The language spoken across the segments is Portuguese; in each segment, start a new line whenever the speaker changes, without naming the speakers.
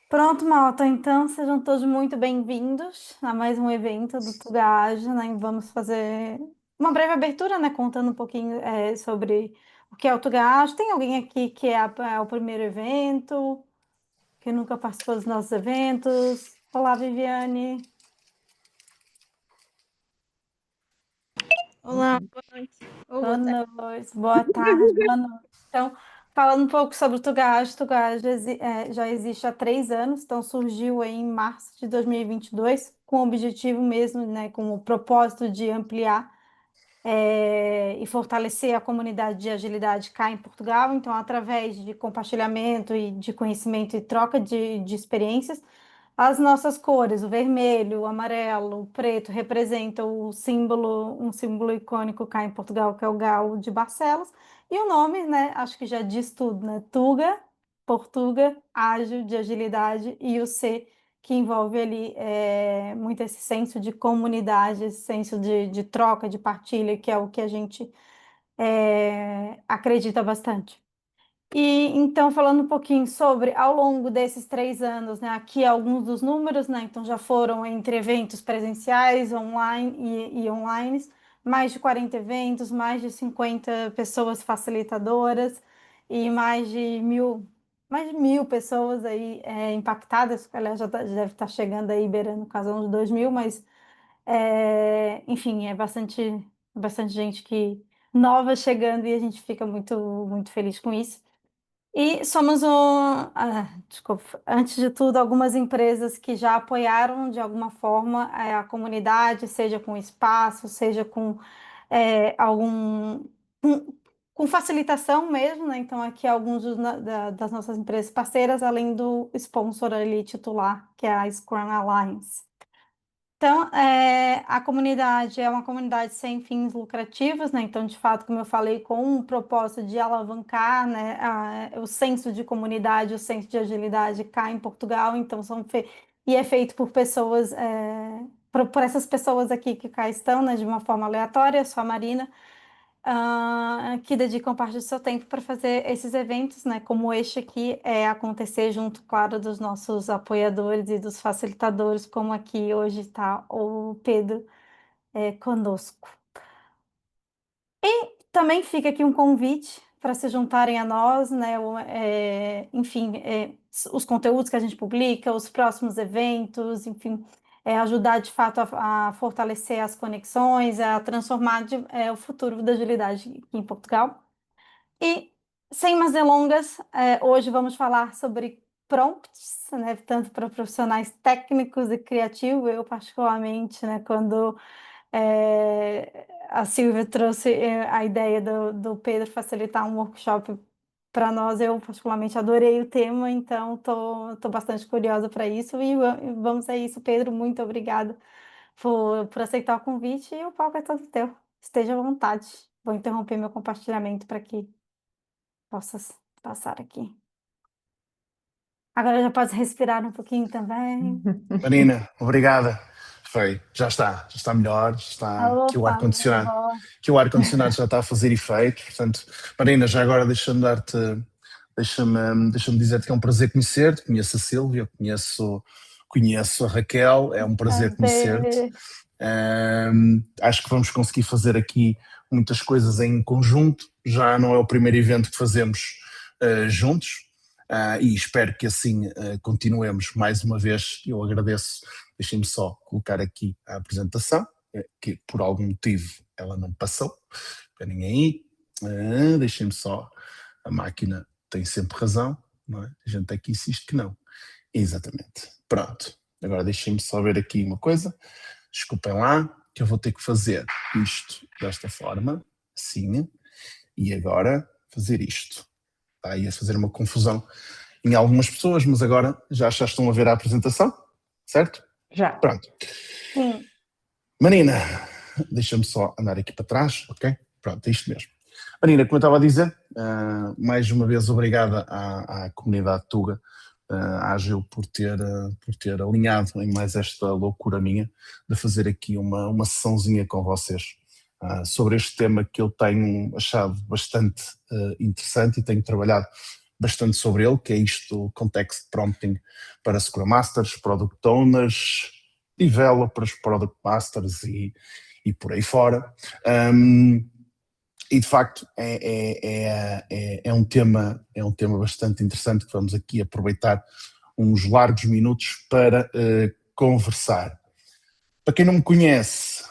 Pronto, malta. Então, sejam todos muito bem-vindos a mais um evento do Tuga Ágil, né? Vamos fazer uma breve abertura, né? Contando um pouquinho sobre o que é o Tuga Ágil. Tem alguém aqui que é o primeiro evento, que nunca participou dos nossos eventos? Olá, Viviane.
Olá, boa noite. Ou
Boa
boa tarde.
noite, boa tarde, boa noite. Então, falando um pouco sobre o Tugage, já existe há 3 anos, então surgiu aí em março de 2022, com o objetivo mesmo, né, com o propósito de ampliar e fortalecer a comunidade de agilidade cá em Portugal. Então, através de compartilhamento e de conhecimento e troca de experiências, as nossas cores, o vermelho, o amarelo, o preto, representam um símbolo icônico cá em Portugal, que é o Galo de Barcelos. E o nome, né, acho que já diz tudo, né? Tuga, Portuga, ágil, de agilidade, e o C, que envolve ali muito esse senso de comunidade, esse senso de troca, de partilha, que é o que a gente acredita bastante. E então, falando um pouquinho sobre, ao longo desses 3 anos, né, aqui alguns dos números, né, então já foram entre eventos presenciais, online e online, mais de 40 eventos, mais de 50 pessoas facilitadoras e mais de 1.000 pessoas aí impactadas, aliás, já deve estar chegando aí, beirando quase uns 2.000, mas, enfim, é bastante gente que nova chegando e a gente fica muito, muito feliz com isso. E somos desculpa, antes de tudo, algumas empresas que já apoiaram de alguma forma a comunidade, seja com espaço, seja com algum com, com facilitação mesmo, né? Então, aqui alguns das nossas empresas parceiras, além do sponsor ali titular, que é a Scrum Alliance. Então, a comunidade é uma comunidade sem fins lucrativos, né? Então, de fato, como eu falei, com um propósito de alavancar, né, o senso de comunidade, o senso de agilidade cá em Portugal. Então, e é feito por pessoas, por essas pessoas aqui que cá estão, né, de uma forma aleatória. Eu sou a Marina, que dedicam parte do seu tempo para fazer esses eventos, né, como este aqui, acontecer junto, claro, dos nossos apoiadores e dos facilitadores, como aqui hoje está o Pedro conosco. Também fica aqui um convite para se juntarem a nós, né? Enfim, os conteúdos que a gente publica, os próximos eventos, enfim, ajudar de fato a fortalecer as conexões, a transformar o futuro da agilidade aqui em Portugal. E sem mais delongas, hoje vamos falar sobre prompts, né? Tanto para profissionais técnicos e criativos, eu particularmente, né? Quando a Silvia trouxe a ideia do Pedro facilitar um workshop para nós. Eu particularmente adorei o tema, então tô bastante curiosa para isso. E vamos a isso, Pedro. Muito obrigada por aceitar o convite e o palco é todo teu. Esteja à vontade. Vou interromper meu compartilhamento para que possas passar aqui. Agora já pode respirar um pouquinho também.
Marina, obrigada. Foi, já está melhor, está que o
Opa, minha
ar-condicionado,
voz.
que o ar-condicionado já está a fazer efeito. Portanto, Marina, já agora deixa-me dizer-te que é um prazer conhecer-te. Conheço a Sílvia, conheço a Raquel, é um prazer conhecer-te.
Prazer.
Acho que vamos conseguir fazer aqui muitas coisas em conjunto. Já não é o primeiro evento que fazemos juntos. E espero que assim continuemos. Mais uma vez, eu agradeço. Deixem-me só colocar aqui a apresentação, que por algum motivo ela não passou. Esperem aí. Deixem-me só. A máquina tem sempre razão, não é? A gente aqui insiste que não. Exatamente. Pronto. Agora deixem-me só ver aqui uma coisa. Desculpem lá, que eu vou ter que fazer isto desta forma, assim, e agora fazer isto. Está aí a fazer uma confusão em algumas pessoas, mas agora já estão a ver a apresentação, certo?
Já.
Pronto.
Sim.
Marina, deixa-me só andar aqui para trás, ok? Pronto, é isto mesmo. Marina, como eu estava a dizer, mais uma vez obrigada à comunidade Tuga, Ágil, por ter alinhado em mais esta loucura minha de fazer aqui uma sessãozinha com vocês sobre este tema que eu tenho achado bastante interessante e tenho trabalhado bastante sobre ele, que é isto, Context Prompting para Scrum Masters, Product Owners, Developers, Product Masters e por aí fora. E de facto é um tema bastante interessante que vamos aqui aproveitar uns largos minutos para conversar. Para quem não me conhece,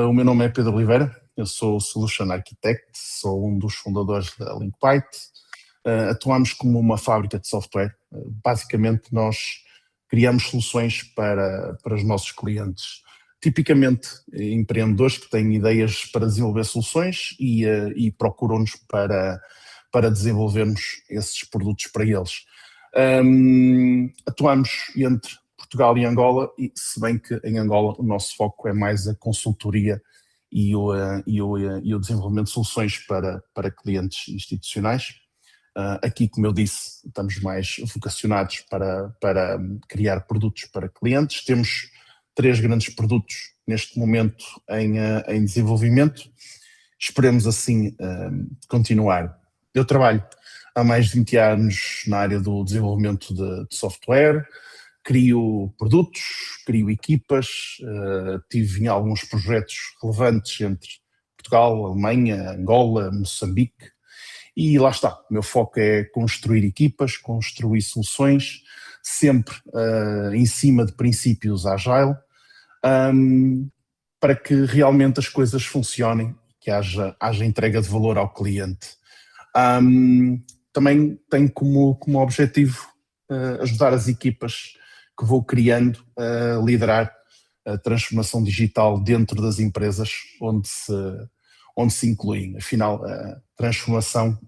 o meu nome é Pedro Oliveira, eu sou Solution Architect, sou um dos fundadores da LinkByte. Atuamos como uma fábrica de software. Basicamente nós criamos soluções para os nossos clientes, tipicamente empreendedores que têm ideias para desenvolver soluções e procuram-nos para desenvolvermos esses produtos para eles. Atuamos entre Portugal e Angola, e se bem que em Angola o nosso foco é mais a consultoria e o desenvolvimento de soluções para clientes institucionais. Aqui, como eu disse, estamos mais vocacionados para criar produtos para clientes. Temos 3 grandes produtos neste momento em desenvolvimento. Esperemos assim continuar. Eu trabalho há mais de 20 anos na área do desenvolvimento de software, crio produtos, crio equipas, tive em alguns projetos relevantes entre Portugal, Alemanha, Angola, Moçambique, e lá está, o meu foco é construir equipas, construir soluções, sempre em cima de princípios Agile, para que realmente as coisas funcionem, que haja entrega de valor ao cliente. Também tenho como objetivo ajudar as equipas que vou criando a liderar a transformação digital dentro das empresas onde se incluem. Afinal, a transformação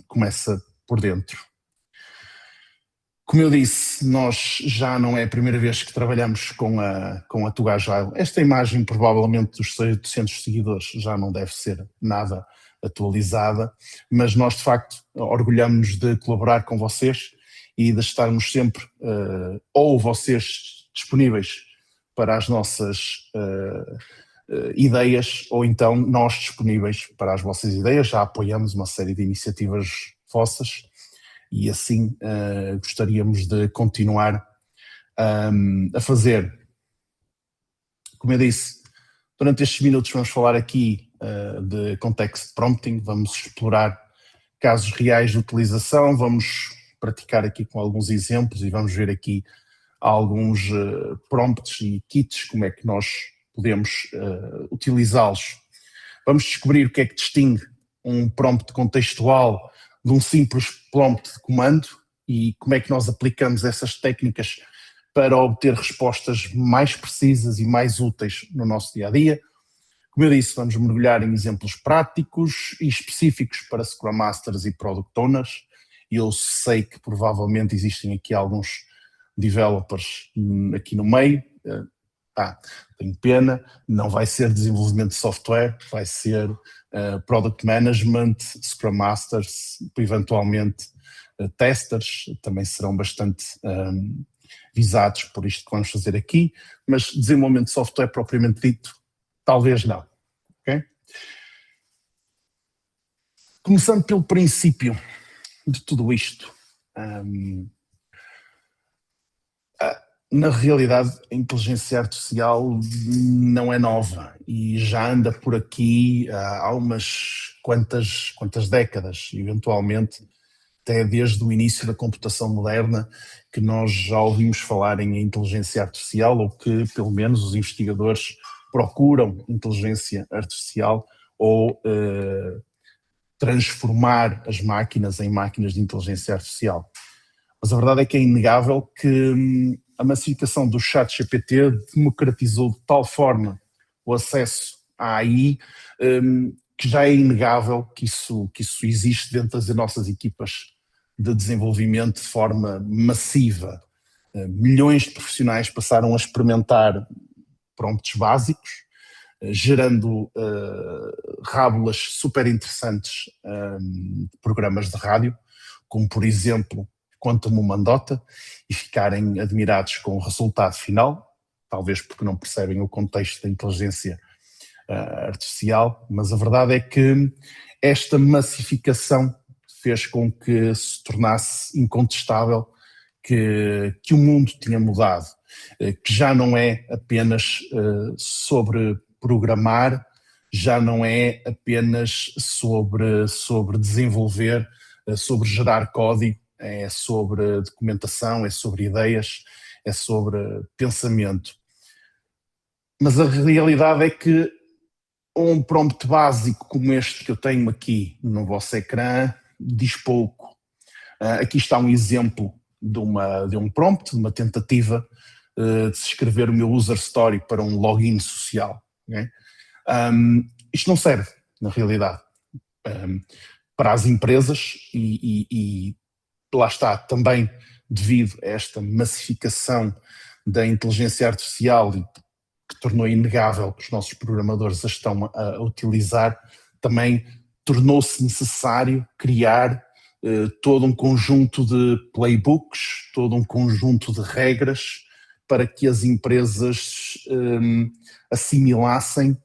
começa por dentro. Como eu disse, nós já não é a primeira vez que trabalhamos com a Tuga Agile. Esta imagem, provavelmente, dos 800 seguidores já não deve ser nada atualizada, mas nós, de facto, orgulhamos de colaborar com vocês e de estarmos sempre, ou vocês disponíveis para as nossas ideias, ou então nós disponíveis para as vossas ideias. Já apoiamos uma série de iniciativas vossas e assim gostaríamos de continuar a fazer. Como eu disse, durante estes minutos vamos falar aqui de Context Prompting, vamos explorar casos reais de utilização, vamos praticar aqui com alguns exemplos e vamos ver aqui alguns prompts e kits, como é que nós podemos utilizá-los. Vamos descobrir o que é que distingue um prompt contextual de um simples prompt de comando e como é que nós aplicamos essas técnicas para obter respostas mais precisas e mais úteis no nosso dia-a-dia. Como eu disse, vamos mergulhar em exemplos práticos e específicos para Scrum Masters e Product Owners. Eu sei que provavelmente existem aqui alguns developers aqui no meio. Tenho pena, não vai ser desenvolvimento de software, vai ser Product Management, Scrum Masters, eventualmente testers, também serão bastante visados por isto que vamos fazer aqui, mas desenvolvimento de software propriamente dito, talvez não. Okay? Começando pelo princípio de tudo isto, na realidade a inteligência artificial não é nova e já anda por aqui há umas quantas décadas, eventualmente até desde o início da computação moderna, que nós já ouvimos falar em inteligência artificial, ou que pelo menos os investigadores procuram inteligência artificial ou transformar as máquinas em máquinas de inteligência artificial. Mas a verdade é que é inegável que a massificação do ChatGPT democratizou de tal forma o acesso à AI que já é inegável que isso existe dentro das nossas equipas de desenvolvimento de forma massiva. Milhões de profissionais passaram a experimentar prompts básicos, gerando rábulas super interessantes de programas de rádio, como por exemplo Conta-me uma Andota, e ficarem admirados com o resultado final, talvez porque não percebem o contexto da inteligência artificial, mas a verdade é que esta massificação fez com que se tornasse incontestável que o mundo tinha mudado, que já não é apenas sobre programar, já não é apenas sobre desenvolver, sobre gerar código, é sobre documentação, é sobre ideias, é sobre pensamento. Mas a realidade é que um prompt básico como este que eu tenho aqui no vosso ecrã diz pouco. Aqui está um exemplo de um prompt, de uma tentativa de se escrever o meu user story para um login social. Okay? Isto não serve, na realidade, para as empresas e lá está, também devido a esta massificação da inteligência artificial que tornou inegável que os nossos programadores a estão a utilizar, também tornou-se necessário criar todo um conjunto de playbooks, todo um conjunto de regras para que as empresas assimilassem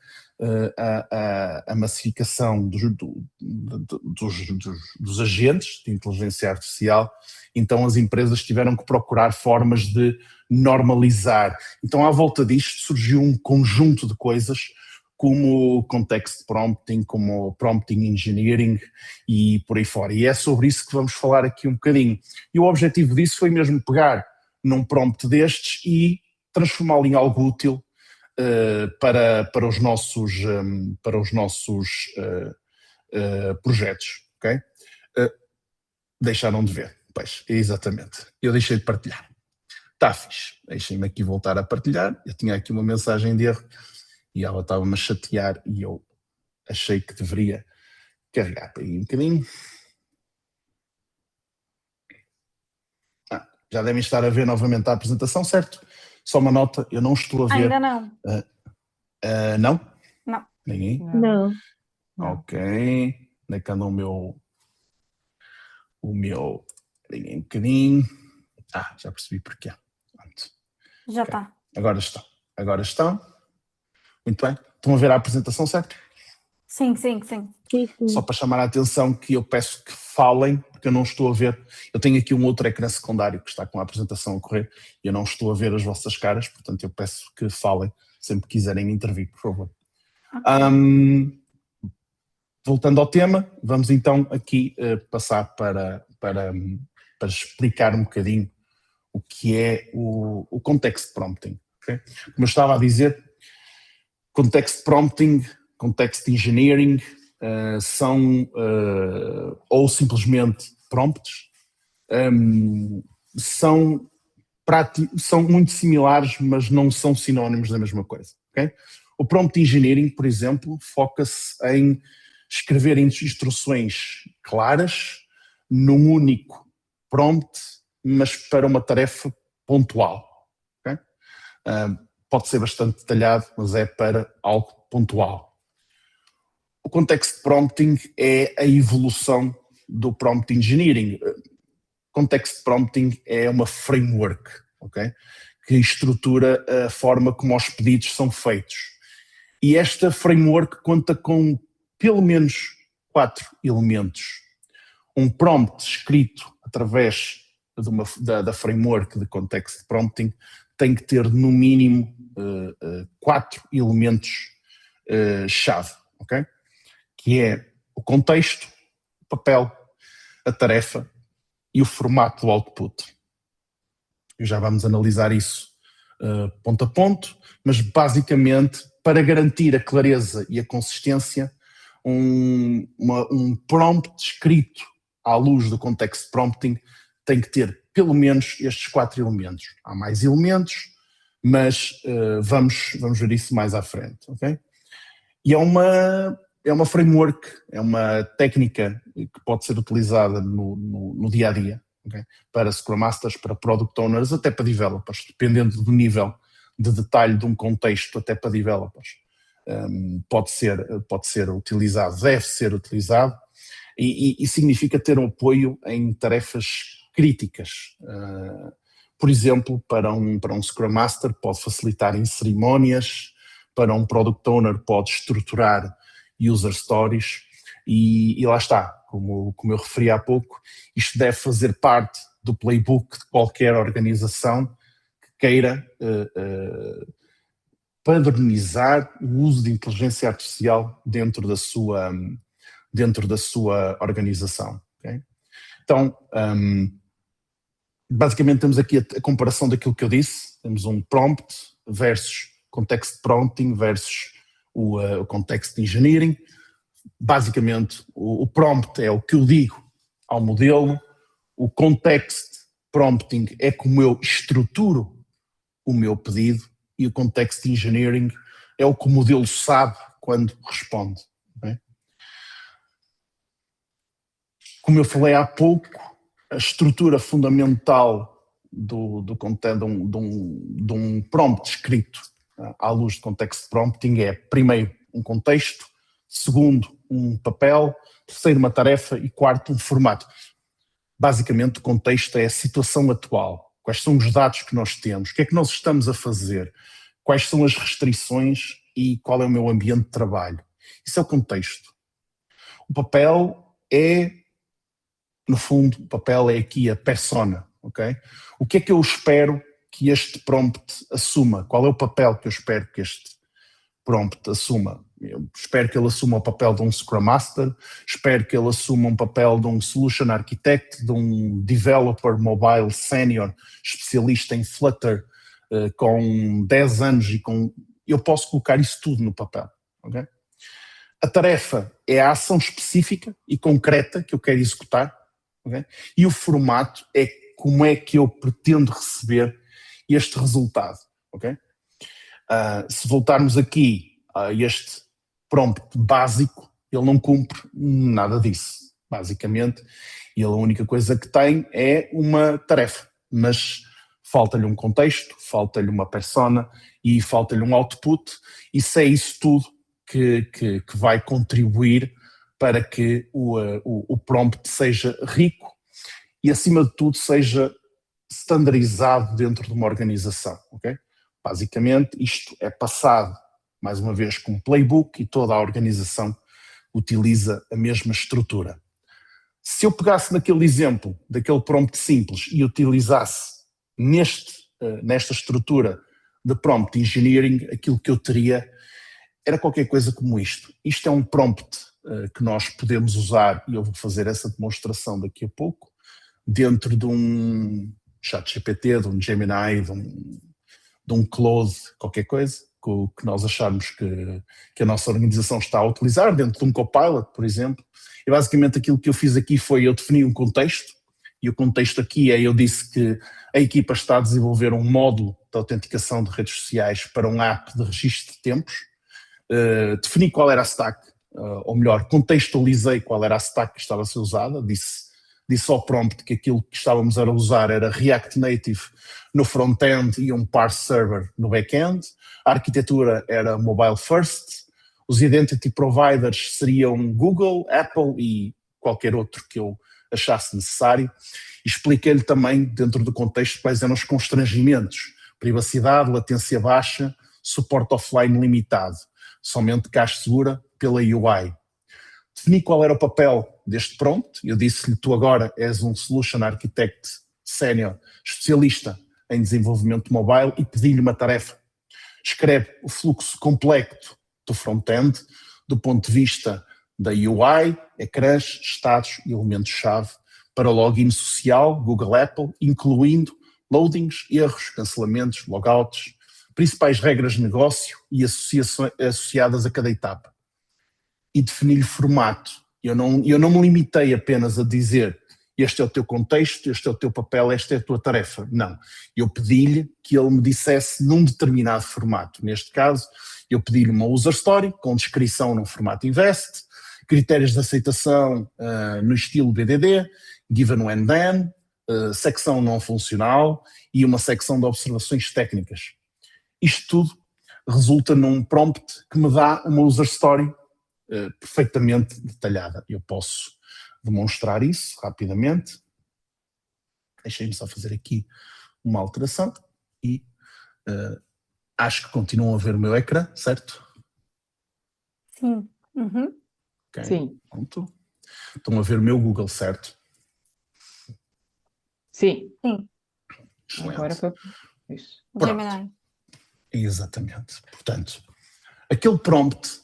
a massificação dos agentes de inteligência artificial. Então as empresas tiveram que procurar formas de normalizar. Então à volta disto surgiu um conjunto de coisas como context prompting, como prompting engineering e por aí fora. E é sobre isso que vamos falar aqui um bocadinho. E o objetivo disso foi mesmo pegar num prompt destes e transformá-lo em algo útil para os nossos projetos, ok? Deixaram de ver, pois, exatamente. Eu deixei de partilhar. Está fixe. Deixem-me aqui voltar a partilhar. Eu tinha aqui uma mensagem de erro e ela estava-me a chatear e eu achei que deveria carregar para aí um bocadinho. Já devem estar a ver novamente a apresentação, certo? Só uma nota, eu não estou a ver.
Ainda não.
Não?
Não.
Ninguém?
Não.
Ok. Onde é que anda o meu... Ninguém um bocadinho. Já percebi porquê. Pronto.
Já
Ok.
está.
Agora estão. Muito bem. Estão a ver a apresentação, certo?
Sim.
Sim, sim.
Só para chamar a atenção que eu peço que falem, porque eu não estou a ver. Eu tenho aqui um outro ecrã secundário que está com a apresentação a correr e eu não estou a ver as vossas caras, portanto eu peço que falem sempre que quiserem intervir, por favor.
Okay.
Voltando ao tema, vamos então aqui passar para explicar um bocadinho o que é o context prompting. Okay? Como eu estava a dizer, context prompting, context engineering são ou simplesmente prompts, são muito similares, mas não são sinónimos da mesma coisa. Okay? O prompt engineering, por exemplo, foca-se em escrever instruções claras num único prompt, mas para uma tarefa pontual. Okay? Pode ser bastante detalhado, mas é para algo pontual. O context prompting é a evolução do prompt engineering. Context prompting é uma framework, okay? Que estrutura a forma como os pedidos são feitos. E esta framework conta com pelo menos 4 elementos. Um prompt escrito através da framework de context prompting tem que ter no mínimo 4 elementos chave, ok? Que é o contexto, o papel, a tarefa e o formato do output. Já vamos analisar isso ponto a ponto, mas basicamente para garantir a clareza e a consistência, um prompt escrito à luz do context prompting tem que ter pelo menos estes 4 elementos. Há mais elementos, mas vamos ver isso mais à frente, ok? E é uma framework, é uma técnica que pode ser utilizada no dia a dia, okay? Para Scrum Masters, para Product Owners, até para developers, dependendo do nível de detalhe de um contexto, até para developers. Pode ser utilizado, deve ser utilizado, e significa ter um apoio em tarefas críticas. Por exemplo, para um Scrum Master pode facilitar em cerimónias, para um Product Owner pode estruturar user stories e lá está, como eu referi há pouco, isto deve fazer parte do playbook de qualquer organização que queira padronizar o uso de inteligência artificial dentro da sua organização. Okay? Então, basicamente temos aqui a comparação daquilo que eu disse, temos um prompt versus context prompting versus o context engineering. Basicamente, o prompt é o que eu digo ao modelo, o context prompting é como eu estruturo o meu pedido e o context engineering é o que o modelo sabe quando responde. Okay? Como eu falei há pouco, a estrutura fundamental do content, de um prompt escrito à luz de context prompting é, primeiro, um contexto, segundo, um papel, terceiro, uma tarefa e quarto, um formato. Basicamente, o contexto é a situação atual. Quais são os dados que nós temos? O que é que nós estamos a fazer? Quais são as restrições e qual é o meu ambiente de trabalho? Isso é o contexto. O papel é, no fundo, o papel é aqui a persona, ok? O que é que eu espero que este prompt assuma? Qual é o papel que eu espero que este prompt assuma? Eu espero que ele assuma o papel de um Scrum Master, espero que ele assuma um papel de um Solution Architect, de um Developer Mobile Senior, especialista em Flutter, com 10 anos e com... Eu posso colocar isso tudo no papel, ok? A tarefa é a ação específica e concreta que eu quero executar, okay? E o formato é como é que eu pretendo receber este resultado, ok? Se voltarmos aqui a este prompt básico, ele não cumpre nada disso. Basicamente, ele a única coisa que tem é uma tarefa, mas falta-lhe um contexto, falta-lhe uma persona e falta-lhe um output, e se é isso tudo que vai contribuir para que o prompt seja rico e, acima de tudo, seja standardizado dentro de uma organização, ok? Basicamente, isto é passado, mais uma vez, com um playbook e toda a organização utiliza a mesma estrutura. Se eu pegasse naquele exemplo, daquele prompt simples e utilizasse nesta estrutura de prompt engineering, aquilo que eu teria era qualquer coisa como isto. Isto é um prompt que nós podemos usar, e eu vou fazer essa demonstração daqui a pouco, dentro de um ChatGPT, de um Gemini, de um Claude, qualquer coisa, que nós acharmos que a nossa organização está a utilizar, dentro de um Copilot, por exemplo. E basicamente aquilo que eu fiz aqui foi eu defini um contexto, e o contexto aqui é, eu disse que a equipa está a desenvolver um módulo de autenticação de redes sociais para um app de registro de tempos. Defini qual era a stack, ou melhor, contextualizei qual era a stack que estava a ser usada, disse ao prompt que aquilo que estávamos a usar era React Native no front-end e um parse server no back-end, a arquitetura era mobile first, os identity providers seriam Google, Apple e qualquer outro que eu achasse necessário. Expliquei-lhe também, dentro do contexto, quais eram os constrangimentos: privacidade, latência baixa, suporte offline limitado, somente cache segura pela UI. Defini qual era o papel deste prompt, eu disse-lhe: tu agora és um Solution Architect Senior, especialista em desenvolvimento mobile, e pedi-lhe uma tarefa. Escreve o fluxo completo do front-end, do ponto de vista da UI, ecrãs, estados e elementos-chave, para o login social, Google Apple, incluindo loadings, erros, cancelamentos, logouts, principais regras de negócio e associadas a cada etapa. E definir-lhe formato. Eu não me limitei apenas a dizer: este é o teu contexto, este é o teu papel, esta é a tua tarefa. Não. Eu pedi-lhe que ele me dissesse num determinado formato. Neste caso, eu pedi-lhe uma user story com descrição no formato INVEST, critérios de aceitação no estilo BDD, given when then, secção não funcional e uma secção de observações técnicas. Isto tudo resulta num prompt que me dá uma user story perfeitamente detalhada. Eu posso demonstrar isso rapidamente. Deixem-me só fazer aqui uma alteração e acho que continuam a ver o meu ecrã, certo?
Sim. Uhum.
Okay.
Sim.
Pronto. Estão a ver o meu Google, certo?
Sim.
Sim,
Excelente.
Agora foi isso.
Pronto.
Gemini.
Exatamente. Portanto, aquele prompt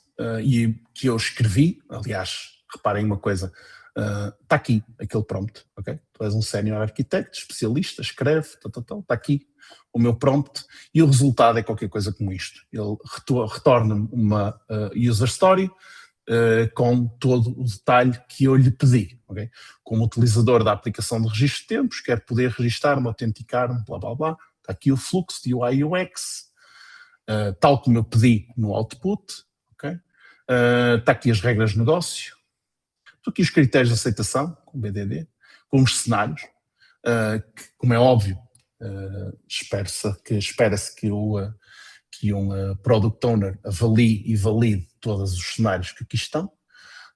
que eu escrevi, aliás, reparem uma coisa, está aqui aquele prompt, ok? Tu és um senior arquiteto, especialista, escreve, está aqui o meu prompt e o resultado é qualquer coisa como isto. Ele retorna-me uma user story com todo o detalhe que eu lhe pedi, ok? Como utilizador da aplicação de registro de tempos, quero poder registar-me, autenticar-me, blá blá blá. Está aqui o fluxo de UI UX, tal como eu pedi no output, ok? Está aqui as regras de negócio, estão aqui os critérios de aceitação, com BDD, com os cenários, que, como é óbvio, espera-se que um Product Owner avalie e valide todos os cenários que aqui estão,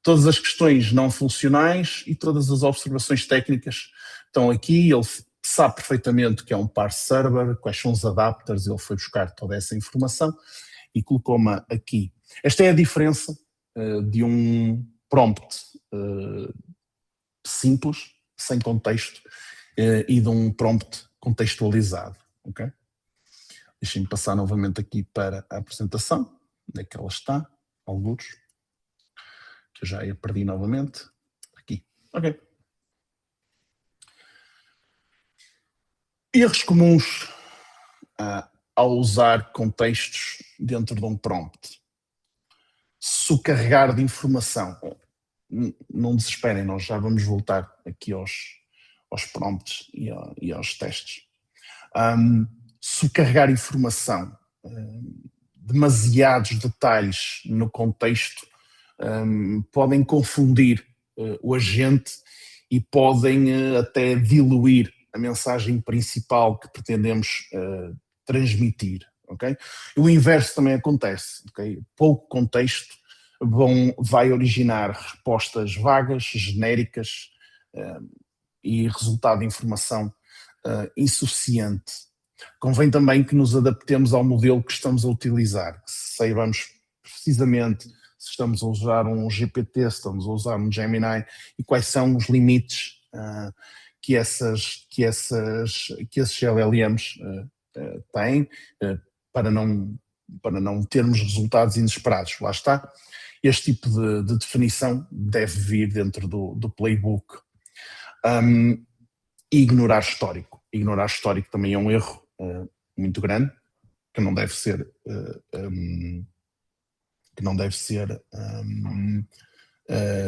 todas as questões não funcionais e todas as observações técnicas estão aqui. Ele sabe perfeitamente que é um parse server, quais são os adapters, ele foi buscar toda essa informação e colocou-me aqui. Esta é a diferença de um prompt simples, sem contexto, e de um prompt contextualizado, ok? Deixem-me passar novamente aqui para a apresentação, onde é que ela está, alguns, que eu já a perdi novamente, aqui, ok. Erros comuns ao usar contextos dentro de um prompt. Sobrecarregar de informação. Não desesperem, nós já vamos voltar aqui aos prompts e aos testes. Sobrecarregar informação. Demasiados detalhes no contexto podem confundir o agente e podem até diluir a mensagem principal que pretendemos transmitir, ok? E o inverso também acontece, ok? Pouco contexto vai originar respostas vagas, genéricas e resultado de informação insuficiente. Convém também que nos adaptemos ao modelo que estamos a utilizar, que saibamos precisamente se estamos a usar um GPT, se estamos a usar um Gemini e quais são os limites que esses LLMs têm para não termos resultados inesperados. Lá está. Este tipo de definição deve vir dentro do playbook. E ignorar histórico. Ignorar histórico também é um erro muito grande, que não deve ser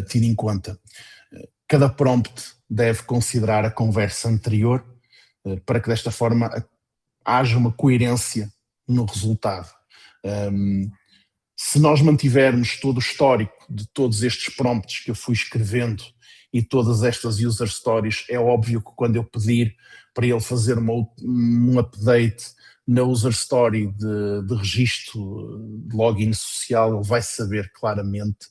tido em conta. Cada prompt deve considerar a conversa anterior para que desta forma haja uma coerência no resultado. Se nós mantivermos todo o histórico de todos estes prompts que eu fui escrevendo e todas estas user stories, é óbvio que quando eu pedir para ele fazer um update na user story de registro de login social, ele vai saber claramente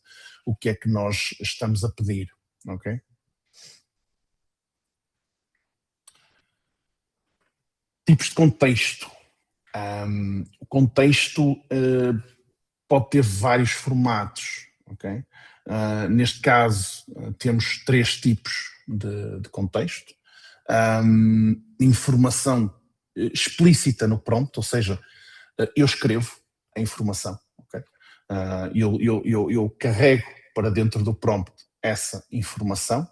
o que é que nós estamos a pedir, ok? Tipos de contexto. O contexto pode ter vários formatos, ok? Neste caso, temos 3 tipos de contexto. Informação explícita no prompt, ou seja, eu escrevo a informação, ok? Eu carrego para dentro do prompt essa informação,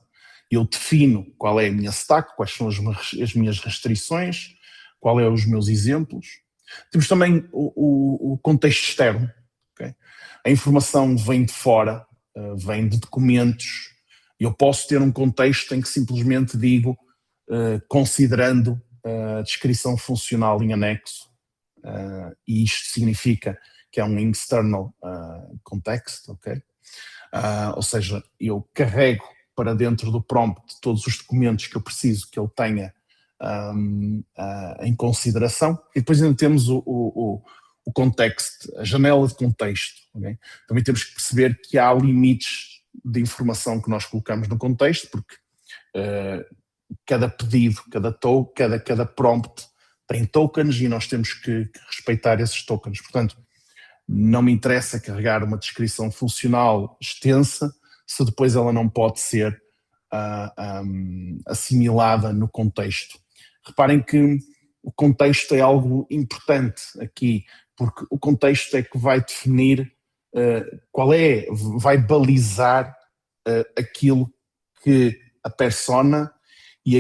eu defino qual é a minha stack, quais são as minhas restrições, qual é os meus exemplos. Temos também o contexto externo, okay? A informação vem de fora, vem de documentos. Eu posso ter um contexto em que simplesmente digo, considerando a descrição funcional em anexo, e isto significa que é um external context, ok? Ou seja, eu carrego para dentro do prompt todos os documentos que eu preciso que ele tenha em consideração, e depois ainda temos o contexto, a janela de contexto. Okay? Também temos que perceber que há limites de informação que nós colocamos no contexto, porque cada pedido, cada prompt tem tokens e nós temos que respeitar esses tokens. Portanto, não me interessa carregar uma descrição funcional extensa se depois ela não pode ser assimilada no contexto. Reparem que o contexto é algo importante aqui, porque o contexto é que vai definir vai balizar aquilo que a persona e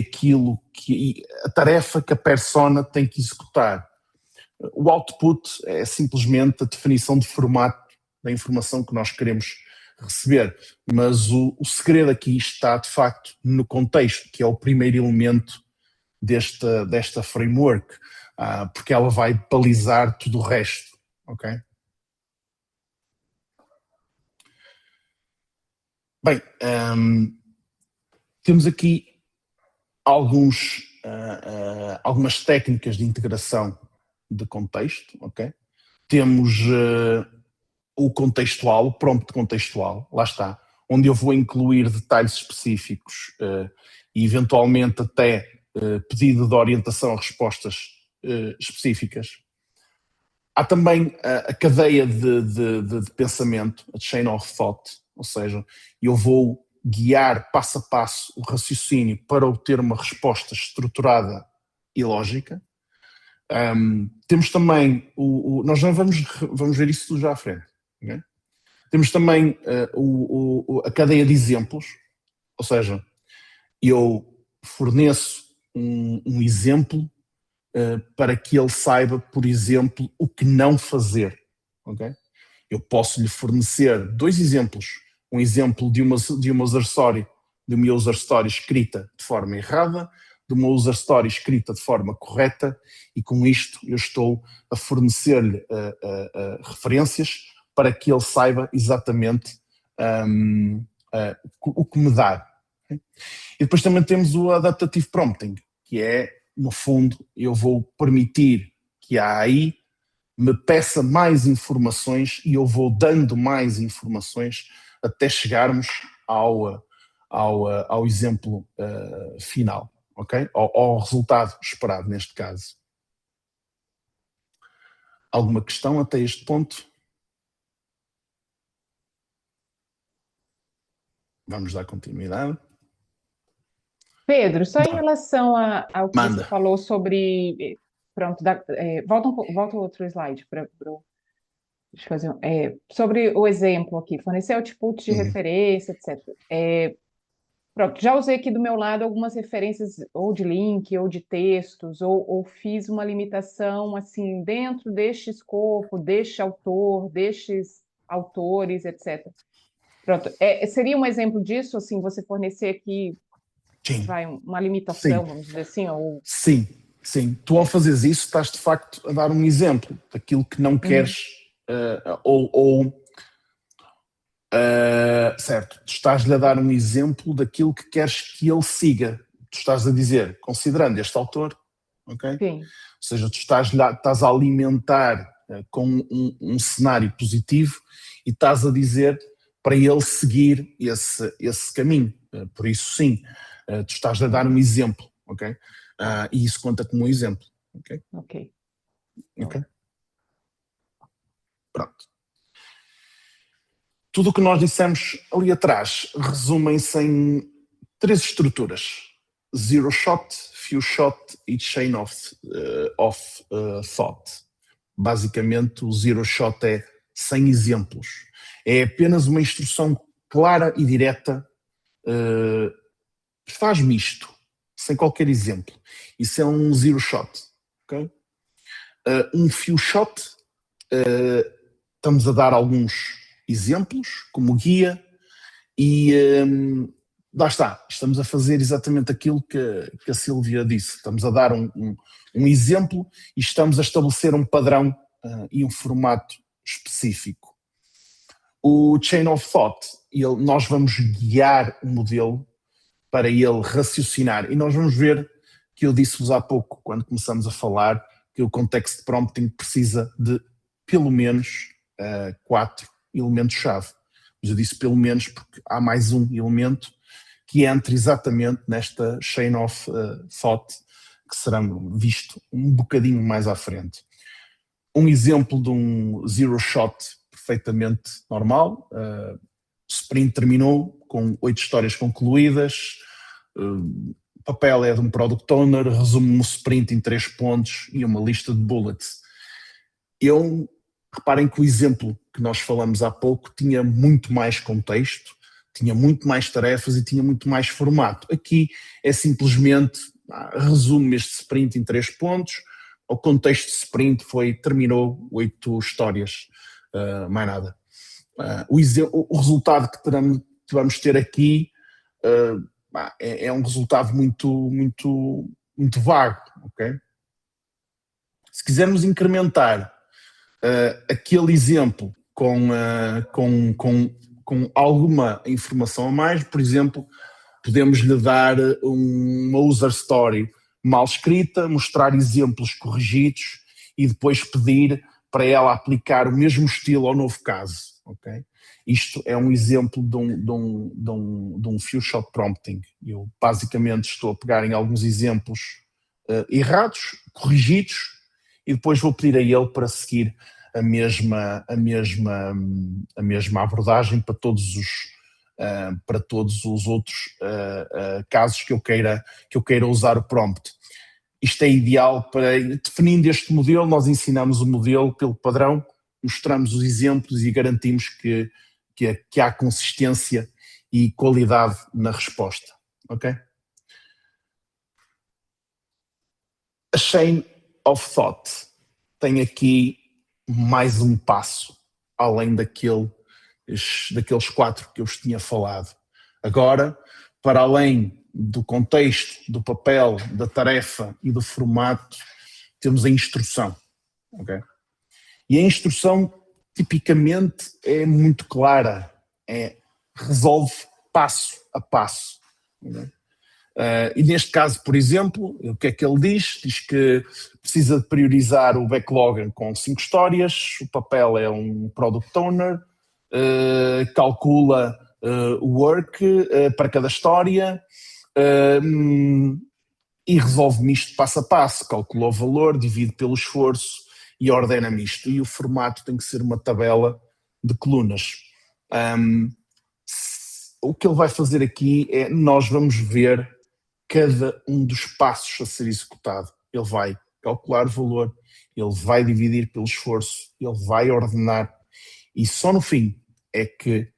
a tarefa que a persona tem que executar. O output é simplesmente a definição de formato da informação que nós queremos receber, mas o segredo aqui está de facto no contexto, que é o primeiro elemento desta framework, porque ela vai balizar tudo o resto, ok? Bem, temos aqui algumas técnicas de integração de contexto, ok? Temos o contextual, o prompt contextual, lá está, onde eu vou incluir detalhes específicos e eventualmente até pedido de orientação a respostas específicas. Há também a cadeia de pensamento, a chain of thought, ou seja, eu vou guiar passo a passo o raciocínio para obter uma resposta estruturada e lógica. Temos também, nós já vamos ver isso já à frente. Okay? Temos também a cadeia de exemplos, ou seja, eu forneço um exemplo para que ele saiba, por exemplo, o que não fazer. Okay? Eu posso lhe fornecer 2 exemplos. Um exemplo de uma user story escrita de forma errada, de uma user story escrita de forma correta, e com isto eu estou a fornecer-lhe referências para que ele saiba exatamente o que me dar. Okay? E depois também temos o adaptative prompting, que é, no fundo, eu vou permitir que a AI me peça mais informações e eu vou dando mais informações até chegarmos ao exemplo final, ok? Ao resultado esperado, neste caso. Alguma questão até este ponto? Vamos dar continuidade.
Pedro, só em relação ao que
Manda.
você falou sobre... Pronto, volta outro slide para... Deixa eu fazer sobre o exemplo aqui, fornecer output de referência, etc. Pronto, já usei aqui do meu lado algumas referências ou de link, ou de textos, ou fiz uma limitação assim dentro deste escopo, deste autor, destes autores, etc. Pronto, seria um exemplo disso, assim, você fornecer aqui uma limitação,
Sim.
vamos dizer assim? Ou...
Sim. Tu ao fazeres isso estás de facto a dar um exemplo daquilo que não queres certo, tu estás-lhe a dar um exemplo daquilo que queres que ele siga. Tu estás a dizer, considerando este autor, ok?
Sim.
Ou seja, tu estás a alimentar com um cenário positivo e estás a dizer para ele seguir esse caminho. Por isso, sim, tu estás a dar um exemplo, ok? E isso conta como um exemplo, ok?
Ok.
Pronto. Tudo o que nós dissemos ali atrás resumem-se em 3 estruturas: zero shot, few shot e chain of thought. Basicamente, o zero shot é sem exemplos. É apenas uma instrução clara e direta. Faz-me isto, sem qualquer exemplo. Isso é um zero shot. Okay? Um few shot, estamos a dar alguns exemplos como guia e lá está, estamos a fazer exatamente aquilo que a Sílvia disse, estamos a dar um exemplo e estamos a estabelecer um padrão e um formato específico. O Chain of Thought, nós vamos guiar o modelo para ele raciocinar, e nós vamos ver que eu disse-vos há pouco, quando começamos a falar, que o Context Prompting precisa de pelo menos 4 elementos-chave. Mas eu disse pelo menos porque há mais um elemento que entra exatamente nesta chain of thought, que será visto um bocadinho mais à frente. Um exemplo de um zero shot perfeitamente normal, sprint terminou com 8 histórias concluídas, o papel é de um Product Owner, resume-me o sprint em 3 pontos e uma lista de bullets. Reparem que o exemplo que nós falamos há pouco tinha muito mais contexto, tinha muito mais tarefas e tinha muito mais formato. Aqui é simplesmente, resume este sprint em 3 pontos, o contexto de sprint terminou 8 histórias, mais nada. O resultado que vamos ter aqui é um resultado muito vago, ok? Se quisermos incrementar aquele exemplo com alguma informação a mais, por exemplo, podemos lhe dar uma user story mal escrita, mostrar exemplos corrigidos e depois pedir para ela aplicar o mesmo estilo ao novo caso. Okay? Isto é um exemplo de um few shot prompting. Eu basicamente estou a pegar em alguns exemplos errados, corrigidos, e depois vou pedir a ele para seguir a mesma abordagem para todos os outros casos que eu queira usar o prompt. Isto é ideal para, definindo este modelo, nós ensinamos o modelo pelo padrão, mostramos os exemplos e garantimos que há consistência e qualidade na resposta. Ok? A chain of thought tem aqui mais um passo, além daqueles 4 que eu vos tinha falado. Agora, para além do contexto, do papel, da tarefa e do formato, temos a instrução. Okay? E a instrução, tipicamente, é muito clara, resolve passo a passo. Okay? E neste caso, por exemplo, o que é que ele diz? Diz que precisa de priorizar o backlog com 5 histórias, o papel é um Product Owner, calcula o work para cada história e resolve-me isto passo a passo, calcula o valor, divide pelo esforço e ordena-me isto. E o formato tem que ser uma tabela de colunas. O que ele vai fazer aqui é, nós vamos ver cada um dos passos a ser executado. Ele vai calcular o valor, ele vai dividir pelo esforço, ele vai ordenar e só no fim é que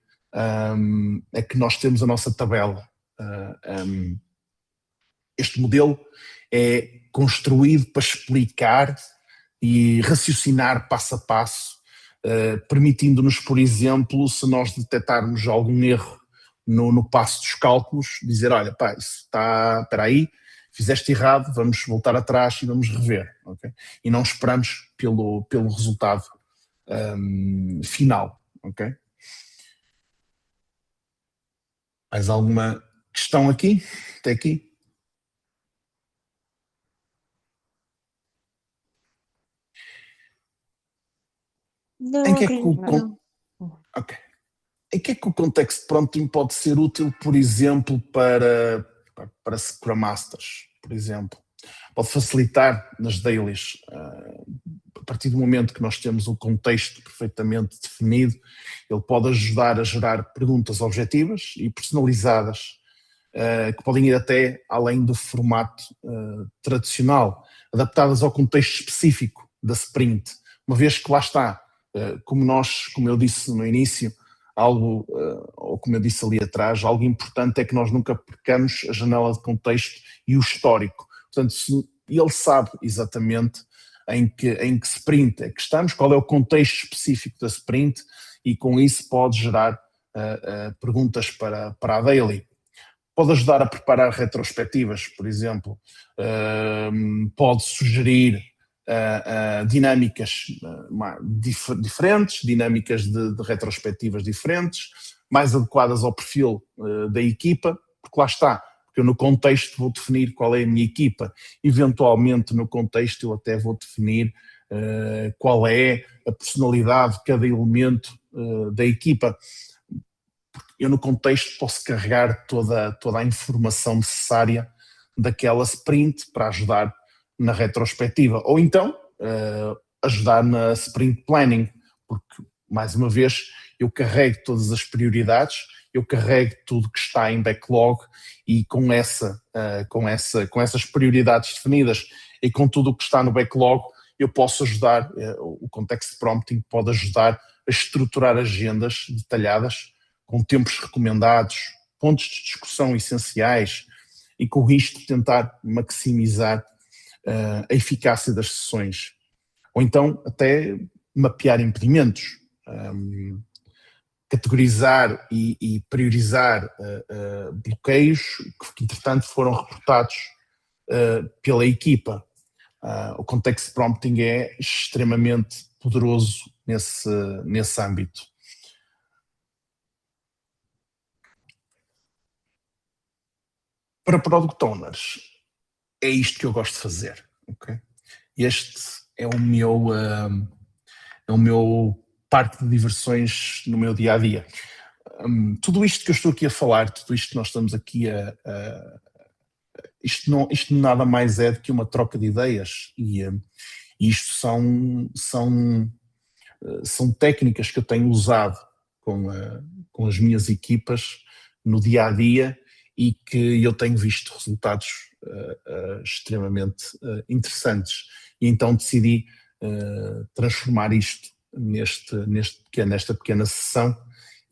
nós temos a nossa tabela. Este modelo é construído para explicar e raciocinar passo a passo, permitindo-nos, por exemplo, se nós detectarmos algum erro no passo dos cálculos, dizer, olha, pá, isso está, espera aí, fizeste errado, vamos voltar atrás e vamos rever, okay? E não esperamos pelo resultado final, ok? Mais alguma questão aqui? Até aqui?
Não,
Em que é que
acredito que não.
Ok. Em que é que o contexto prompting pode ser útil, por exemplo, para Scrum Masters, por exemplo? Pode facilitar nas dailies. A partir do momento que nós temos um contexto perfeitamente definido, ele pode ajudar a gerar perguntas objetivas e personalizadas, que podem ir até além do formato tradicional, adaptadas ao contexto específico da sprint, uma vez que lá está, como eu disse no início, ou como eu disse ali atrás, algo importante é que nós nunca percamos a janela de contexto e o histórico. Portanto, ele sabe exatamente em que sprint é que estamos, qual é o contexto específico da sprint e com isso pode gerar perguntas para a daily. Pode ajudar a preparar retrospectivas, por exemplo, pode sugerir dinâmicas diferentes, dinâmicas de retrospectivas diferentes, mais adequadas ao perfil da equipa, porque lá está, porque eu no contexto vou definir qual é a minha equipa, eventualmente no contexto eu até vou definir qual é a personalidade de cada elemento da equipa. Eu no contexto posso carregar toda a informação necessária daquela sprint para ajudar na retrospectiva, ou então ajudar na sprint planning, porque mais uma vez eu carrego todas as prioridades, eu carrego tudo que está em backlog e com essas prioridades definidas e com tudo o que está no backlog, eu posso ajudar, o Context Prompting pode ajudar a estruturar agendas detalhadas, com tempos recomendados, pontos de discussão essenciais e com isto tentar maximizar a eficácia das sessões. Ou então até mapear impedimentos, categorizar e priorizar bloqueios que entretanto foram reportados pela equipa. O Context Prompting é extremamente poderoso nesse âmbito. Para Product Owners, é isto que eu gosto de fazer. Okay? Este é o meu parque de diversões no meu dia-a-dia. Tudo isto que eu estou aqui a falar, tudo isto que nós estamos aqui isto nada mais é do que uma troca de ideias e isto são técnicas que eu tenho usado com as minhas equipas no dia-a-dia e que eu tenho visto resultados extremamente interessantes. E então decidi transformar isto nesta pequena sessão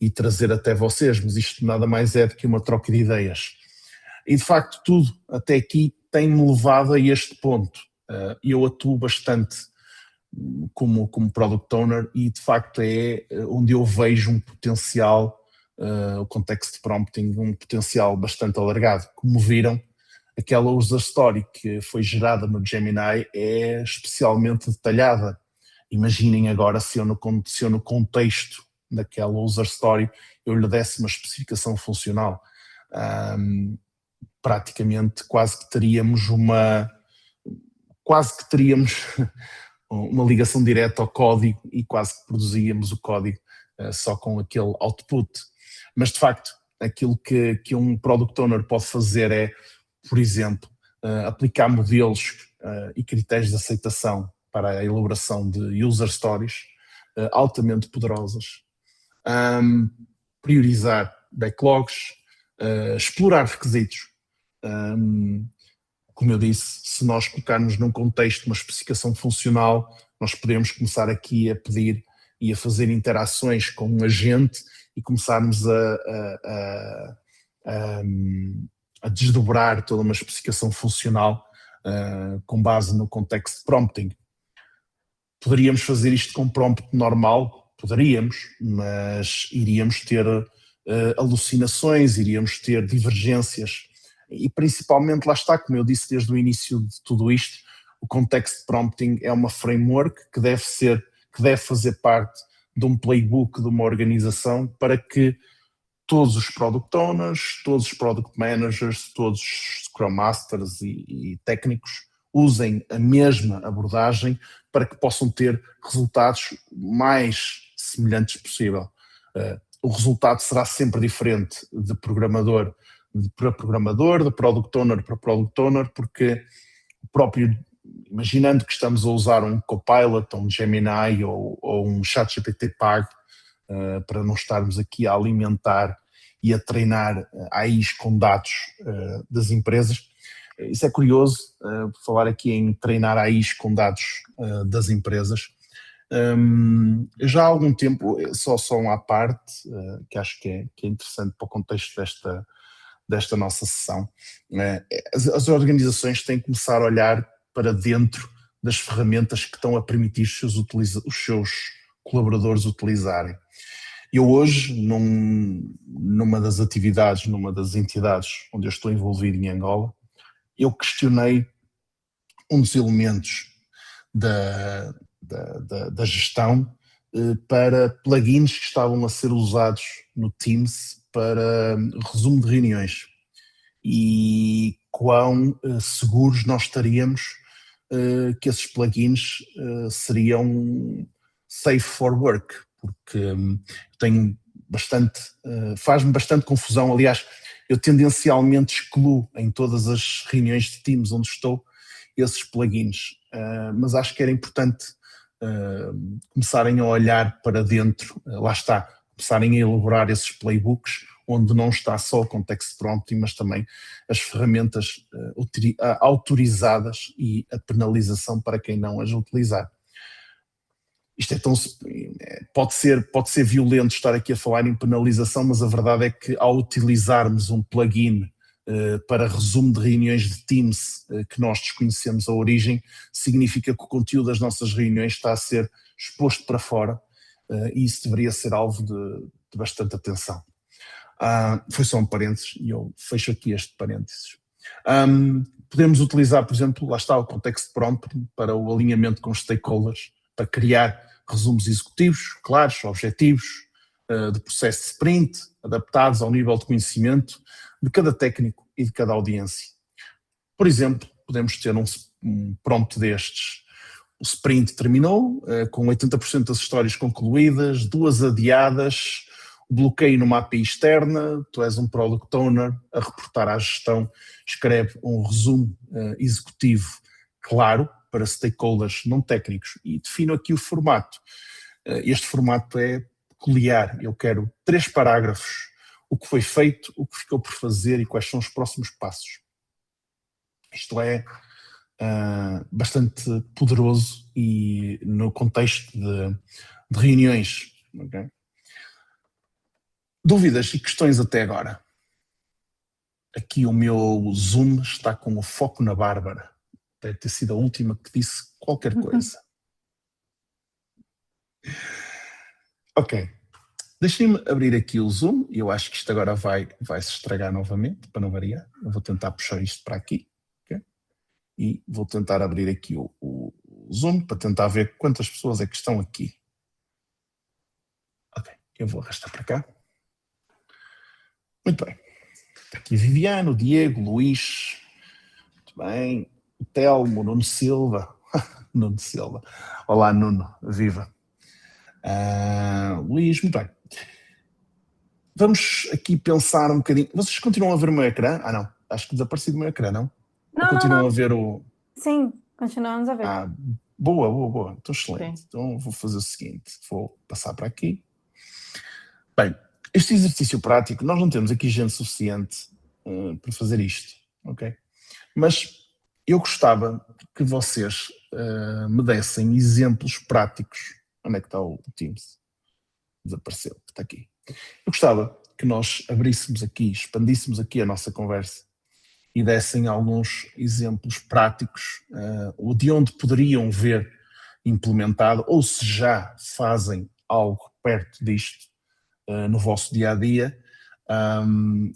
e trazer até vocês, mas isto nada mais é do que uma troca de ideias. E de facto tudo até aqui tem-me levado a este ponto. Eu atuo bastante como Product Owner e de facto é onde eu vejo um potencial, o Context Prompting, um potencial bastante alargado. Como viram, aquela user story que foi gerada no Gemini é especialmente detalhada. Imaginem agora se eu no contexto daquela user story eu lhe desse uma especificação funcional. Praticamente quase que teríamos uma ligação direta ao código e quase que produzíamos o código só com aquele output. Mas de facto, aquilo que um Product Owner pode fazer é, por exemplo, aplicar modelos e critérios de aceitação para a elaboração de user stories altamente poderosas, priorizar backlogs, explorar requisitos. Como eu disse, se nós colocarmos num contexto uma especificação funcional, nós podemos começar aqui a pedir e a fazer interações com um agente e começarmos a desdobrar toda uma especificação funcional com base no Context Prompting. Poderíamos fazer isto com prompt normal? Poderíamos, mas iríamos ter alucinações, iríamos ter divergências. E principalmente, lá está, como eu disse desde o início de tudo isto, o Context Prompting é uma framework que deve fazer parte de um playbook de uma organização para que todos os Product Owners, todos os Product Managers, todos os Scrum Masters e técnicos usem a mesma abordagem para que possam ter resultados mais semelhantes possível. O resultado será sempre diferente de programador para programador, de Product Owner para Product Owner, porque o próprio, imaginando que estamos a usar um Copilot, ou um Gemini ou um ChatGPT pago, para não estarmos aqui a alimentar e a treinar AIs com dados das empresas. Isso é curioso, falar aqui em treinar AIs com dados das empresas. Já há algum tempo, só à parte, que acho que é interessante para o contexto desta nossa sessão, as organizações têm que começar a olhar para dentro das ferramentas que estão a permitir os seus colaboradores utilizarem. Eu hoje, numa das atividades, numa das entidades onde eu estou envolvido em Angola, eu questionei um dos elementos da gestão para plugins que estavam a ser usados no Teams para resumo de reuniões e quão seguros nós estaríamos que esses plugins seriam safe for work, porque faz-me bastante confusão. Aliás, eu tendencialmente excluo em todas as reuniões de Teams onde estou esses plugins, mas acho que era importante começarem a olhar para dentro. Lá está, começarem a elaborar esses playbooks, onde não está só o context prompting, mas também as ferramentas autorizadas e a penalização para quem não as utilizar. Isto é tão, pode ser violento estar aqui a falar em penalização, mas a verdade é que ao utilizarmos um plugin para resumo de reuniões de Teams que nós desconhecemos a origem, significa que o conteúdo das nossas reuniões está a ser exposto para fora e isso deveria ser alvo de bastante atenção. Foi só um parênteses e eu fecho aqui este parênteses. Podemos utilizar, por exemplo, lá está o context prompting para o alinhamento com stakeholders, para criar resumos executivos, claros, objetivos, de processo de sprint, adaptados ao nível de conhecimento de cada técnico e de cada audiência. Por exemplo, podemos ter um prompt destes. O sprint terminou, com 80% das histórias concluídas, 2 adiadas, o bloqueio numa API externa, tu és um Product Owner a reportar à gestão, escreve um resumo executivo claro para stakeholders não técnicos e defino aqui o formato. Este formato é peculiar, eu quero 3 parágrafos, o que foi feito, o que ficou por fazer e quais são os próximos passos. Isto é bastante poderoso e no contexto de reuniões. Okay? Dúvidas e questões até agora? Aqui o meu Zoom está com o foco na Bárbara. Deve ter sido a última que disse qualquer coisa. Ok. Deixem-me abrir aqui o Zoom. Eu acho que isto agora vai se estragar novamente, para não variar. Eu vou tentar puxar isto para aqui. Okay? E vou tentar abrir aqui o Zoom para tentar ver quantas pessoas é que estão aqui. Ok. Eu vou arrastar para cá. Muito bem. Está aqui Viviano, Diego, Luís. Muito bem. O Telmo, Nuno Silva. Nuno Silva. Olá, Nuno. Viva. Luís, muito bem. Vamos aqui pensar um bocadinho. Vocês continuam a ver o meu ecrã? Não. Acho que desapareci do meu ecrã, não?
Não,
ou continuam
não.
a ver o...
Sim, continuamos a ver.
Boa. Então, excelente.
Sim.
Então, vou fazer o seguinte. Vou passar para aqui. Bem, este exercício prático, nós não temos aqui gente suficiente para fazer isto, ok? Mas eu gostava que vocês me dessem exemplos práticos. Onde é que está o Teams? Desapareceu, está aqui. Eu gostava que nós abríssemos aqui, expandíssemos aqui a nossa conversa e dessem alguns exemplos práticos de onde poderiam ver implementado ou se já fazem algo perto disto no vosso dia-a-dia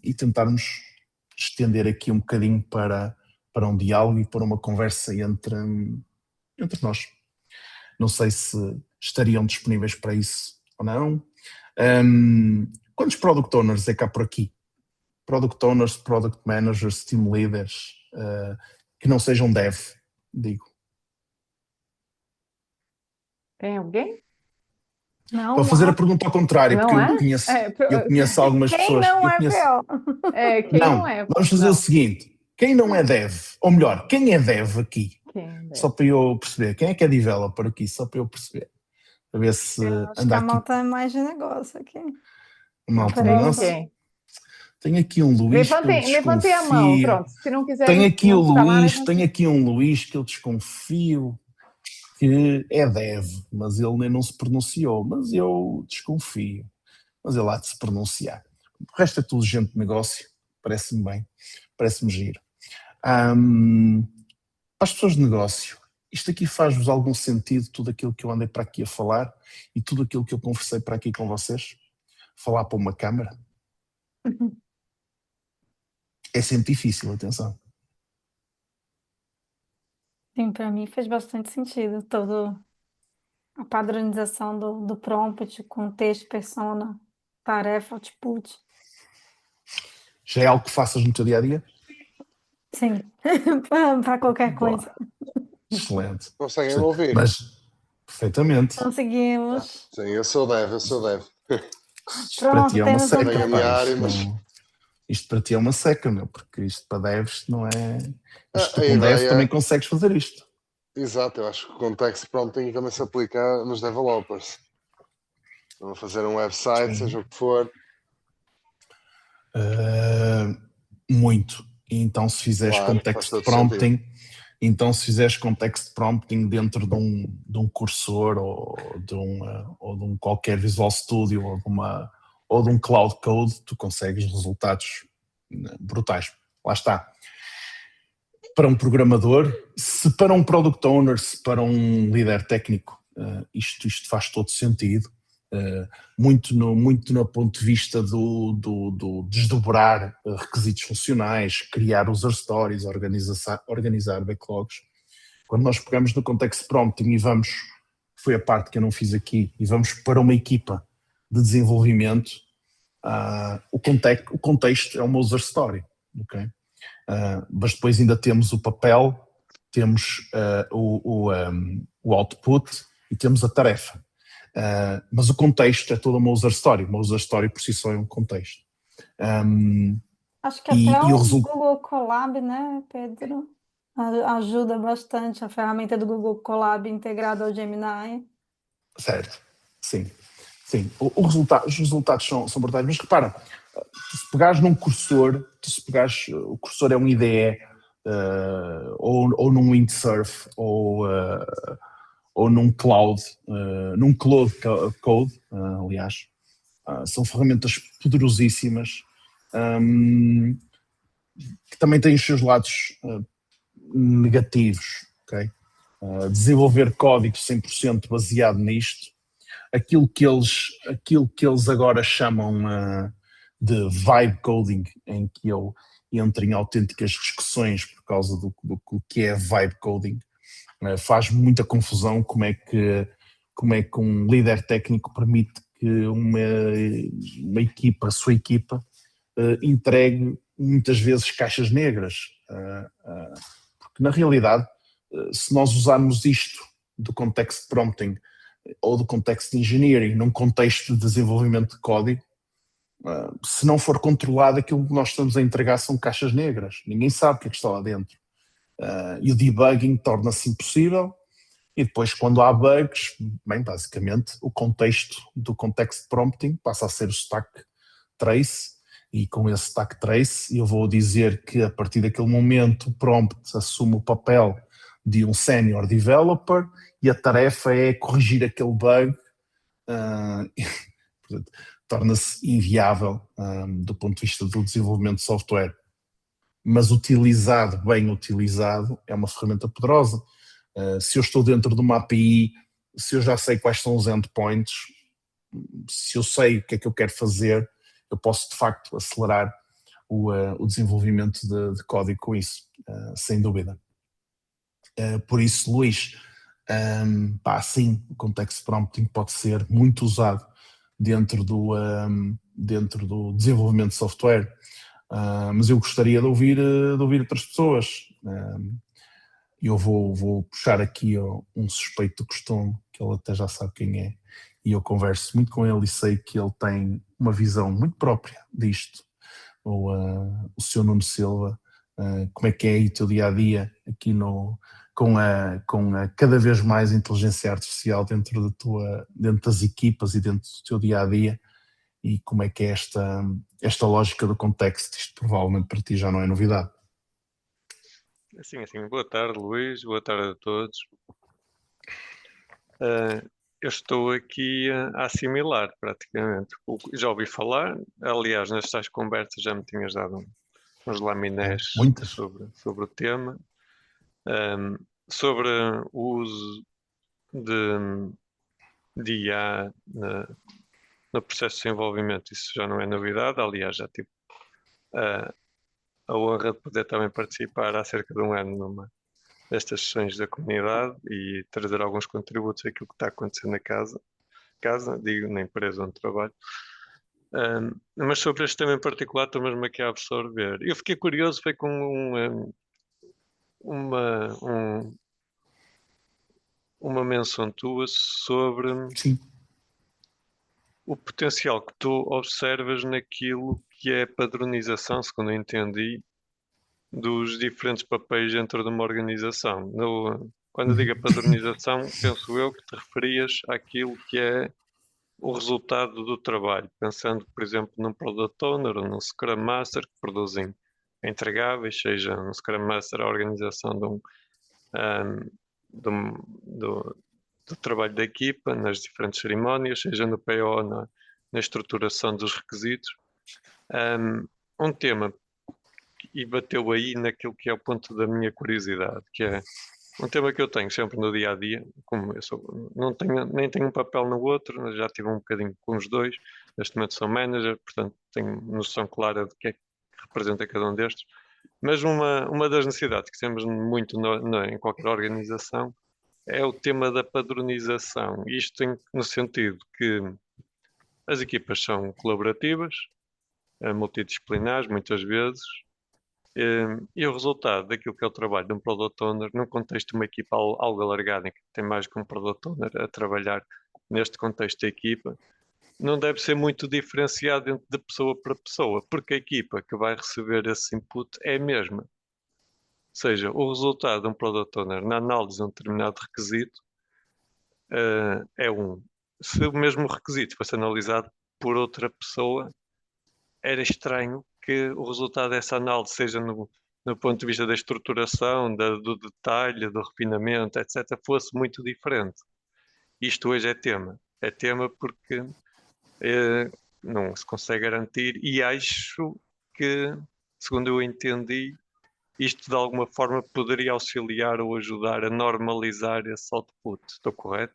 e tentarmos estender aqui um bocadinho para um diálogo e para uma conversa entre nós. Não sei se estariam disponíveis para isso ou não. Quantos Product Owners é que há por aqui? Product Owners, Product Managers, Team Leaders, que não sejam dev, digo.
Tem alguém?
Não,
Vou fazer a pergunta ao contrário,
não
porque
é?
eu conheço algumas
quem
pessoas.
não
eu
é
conheço,
PO?
Quem
não,
não é?
vamos fazer
Não.
o seguinte: quem não é dev, ou melhor, quem é dev aqui?
Quem é?
Só para eu perceber. Quem é que é developer aqui? Só para eu perceber. Para ver se
Acho que
anda
a
aqui
malta é mais de negócio aqui.
uma alta
Aparece.
negócio.
Quem?
Tenho aqui um Luís que eu
Levantei a mão,
desconfio.
pronto. Se não quiser
Tenho aqui o
não falar,
Luís, tenho aqui um Luís que eu desconfio que é dev, mas ele nem não se pronunciou, mas eu desconfio. Mas ele há de se pronunciar. O resto é tudo gente de negócio, parece-me bem, parece-me giro. Para as pessoas de negócio, isto aqui faz-vos algum sentido, tudo aquilo que eu andei para aqui a falar e tudo aquilo que eu conversei para aqui com vocês? Falar para uma câmara? É sempre difícil, atenção.
Sim, para mim fez bastante sentido. Toda a padronização do prompt, contexto, persona, tarefa, output.
Já é algo que faças no teu dia-a-dia?
Sim, para qualquer coisa.
Excelente.
Conseguem me ouvir?
Mas, perfeitamente.
Conseguimos.
Sim, eu sou dev.
Isto para ti é uma
Temos
seca,
Tenho a minha
pá,
área,
isto,
mas
isto para ti é uma seca, meu, porque isto para devs não é... Isto tu
a
com dev
ideia
também consegues fazer isto.
exato, eu acho que o context prompting também se aplica nos developers. Vão fazer um website,
Sim.
seja o que for.
Muito. E então, se fizeres
Claro, faz
context
todo
prompting, então se fizeres context prompting dentro de um cursor ou de um qualquer Visual Studio ou de um Cloud Code, tu consegues resultados brutais. Lá está. Para um programador, se para um product owner, se para um líder técnico, isto faz todo sentido. Muito no ponto de vista do desdobrar requisitos funcionais, criar user stories, organizar backlogs. Quando nós pegamos no context prompting e vamos, foi a parte que eu não fiz aqui, e vamos para uma equipa de desenvolvimento, o contexto é uma user story, ok? Mas depois ainda temos o papel, temos o output e temos a tarefa. Mas o contexto é toda uma user story. Uma user story por si só é um contexto.
Acho que até
E o
o
resultado.
Google Colab, né, Pedro? Ajuda bastante a ferramenta do Google Colab integrada ao Gemini.
Certo, sim. Sim, os resultados são brutais, mas repara, se pegares num cursor, o cursor é um IDE, ou num Windsurf, ou num Cloud Code, aliás, são ferramentas poderosíssimas, que também têm os seus lados negativos, ok? Desenvolver código 100% baseado nisto, aquilo que eles agora chamam de vibe coding, em que eu entro em autênticas discussões por causa do que é vibe coding, faz muita confusão como é que um líder técnico permite que uma equipa, a sua equipa, entregue muitas vezes caixas negras, porque na realidade, se nós usarmos isto do context prompting ou do context engineering num contexto de desenvolvimento de código, se não for controlado, aquilo que nós estamos a entregar são caixas negras, ninguém sabe o que é que está lá dentro, e o debugging torna-se impossível. E depois, quando há bugs, bem, basicamente o contexto do context prompting passa a ser o stack trace, e com esse stack trace eu vou dizer que a partir daquele momento o prompt assume o papel de um senior developer e a tarefa é corrigir aquele bug, torna-se inviável do ponto de vista do desenvolvimento de software. Mas bem utilizado, é uma ferramenta poderosa. Se eu estou dentro de uma API, se eu já sei quais são os endpoints, se eu sei o que é que eu quero fazer, eu posso de facto acelerar o desenvolvimento de código com isso, sem dúvida. Por isso, Luís, sim, o context prompting pode ser muito usado dentro do desenvolvimento de software, mas eu gostaria de ouvir outras pessoas. Eu vou puxar aqui um suspeito do costume, que ele até já sabe quem é, e eu converso muito com ele e sei que ele tem uma visão muito própria disto. O Sr. Nuno Silva, como é que é aí o teu dia-a-dia aqui com a cada vez mais inteligência artificial dentro das equipas e dentro do teu dia-a-dia, e como é que é esta lógica do contexto? Isto provavelmente para ti já não é novidade.
Assim. Boa tarde, Luís. Boa tarde a todos. Eu estou aqui a assimilar praticamente. Já ouvi falar, aliás, nas tais conversas já me tinhas dado uns laminés
Muitas.
sobre o tema. Sobre o uso de IA no processo de desenvolvimento, isso já não é novidade. Aliás, já tive a honra de poder também participar há cerca de um ano numa destas sessões da comunidade e trazer alguns contributos àquilo que está acontecendo na casa, digo, na empresa onde trabalho. Mas sobre este tema em particular estou mesmo aqui a absorver. Eu fiquei curioso, foi com uma menção tua sobre
Sim.
o potencial que tu observas naquilo que é padronização, segundo eu entendi, dos diferentes papéis dentro de uma organização. Quando eu digo a padronização, penso eu que te referias àquilo que é o resultado do trabalho, pensando, por exemplo, num Product Owner ou num Scrum Master que produzem entregáveis, seja no Scrum Master a organização ahm, de um- do, do trabalho da equipa, nas diferentes cerimónias, seja no PO, na estruturação dos requisitos. Ahm, Um tema, e bateu aí naquilo que é o ponto da minha curiosidade, que é um tema que eu tenho sempre no dia a dia, como eu não tenho, nem tenho um papel no outro, já tive um bocadinho com os dois, neste momento sou manager, portanto tenho noção clara de que é que representa cada um destes, mas uma das necessidades que temos muito em qualquer organização é o tema da padronização. Isto no sentido que as equipas são colaborativas, multidisciplinares, muitas vezes, e o resultado daquilo que é o trabalho de um Product Owner, num contexto de uma equipa algo alargada, em que tem mais que um Product Owner a trabalhar neste contexto da equipa, não deve ser muito diferenciado de pessoa para pessoa, porque a equipa que vai receber esse input é a mesma. Ou seja, o resultado de um Product Owner na análise de um determinado requisito é um. Se o mesmo requisito fosse analisado por outra pessoa, era estranho que o resultado dessa análise, seja no ponto de vista da estruturação, do detalhe, do refinamento, etc., fosse muito diferente. Isto hoje é tema. É tema porque não se consegue garantir e acho que, segundo eu entendi, isto de alguma forma poderia auxiliar ou ajudar a normalizar esse output. Estou correto?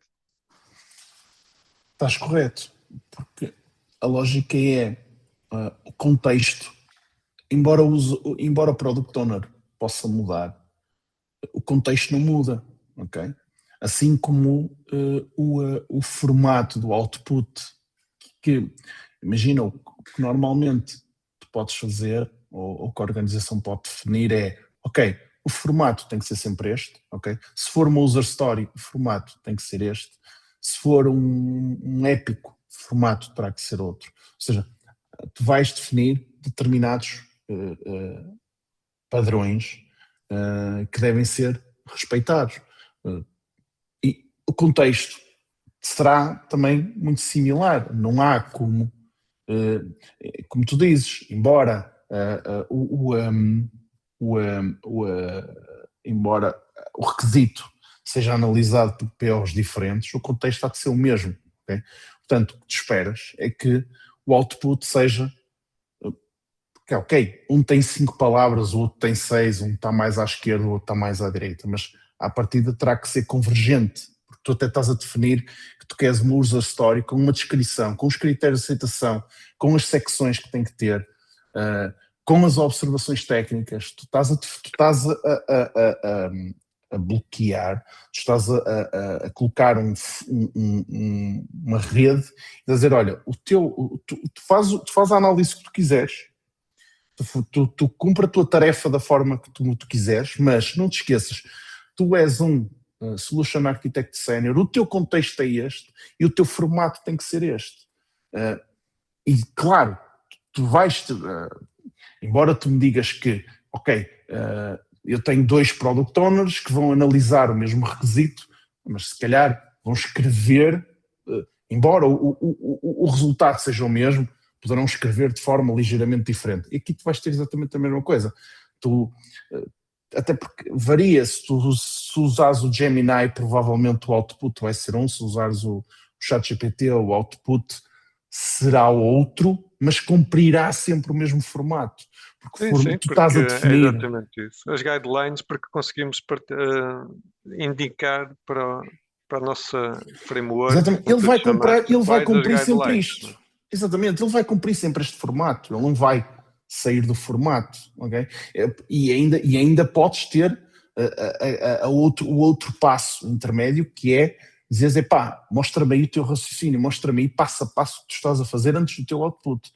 Estás correto, porque a lógica é o contexto, embora o Product Owner possa mudar, o contexto não muda, ok? Assim como o formato do output, que imagina o que normalmente tu podes fazer, ou que a organização pode definir é, ok, o formato tem que ser sempre este, ok? Se for uma user story, o formato tem que ser este. Se for um épico, o formato terá que ser outro. Ou seja, tu vais definir determinados padrões que devem ser respeitados. E o contexto será também muito similar. Não há como tu dizes, embora embora o requisito seja analisado por POs diferentes, o contexto há de ser o mesmo. Okay? Portanto, o que te esperas é que o output seja que, ok, um tem 5 palavras, o outro tem 6, um está mais à esquerda, o outro está mais à direita, mas à partida terá que ser convergente, porque tu até estás a definir que tu queres uma user story com uma descrição, com os critérios de aceitação, com as secções que tem que ter, com as observações técnicas, tu estás a bloquear, tu estás a colocar uma rede e a dizer, olha, tu faz a análise que tu quiseres, tu cumpre a tua tarefa da forma que tu quiseres, mas não te esqueças, tu és um Solution Architect Senior, o teu contexto é este e o teu formato tem que ser este. E claro, tu vais, embora tu me digas que, ok, eu tenho 2 Product Owners que vão analisar o mesmo requisito, mas se calhar vão escrever, embora o resultado seja o mesmo, poderão escrever de forma ligeiramente diferente. E aqui tu vais ter exatamente a mesma coisa. Até porque varia, se usares o Gemini, provavelmente o output vai ser um, se usares o ChatGPT, o output será outro, mas cumprirá sempre o mesmo formato. Porque
Sim,
tu estás a
porque é
definir.
exatamente isso. As guidelines, porque conseguimos indicar para a nossa framework,
Exatamente.
como tu te chamaste,
Ele vai
quais as
cumprir sempre
guidelines.
isto. Exatamente, ele vai cumprir sempre este formato, ele não vai sair do formato, ok? E ainda podes ter o outro passo intermédio, que é dizeres, epá, mostra-me aí o teu raciocínio, mostra-me aí passo a passo o que tu estás a fazer antes do teu output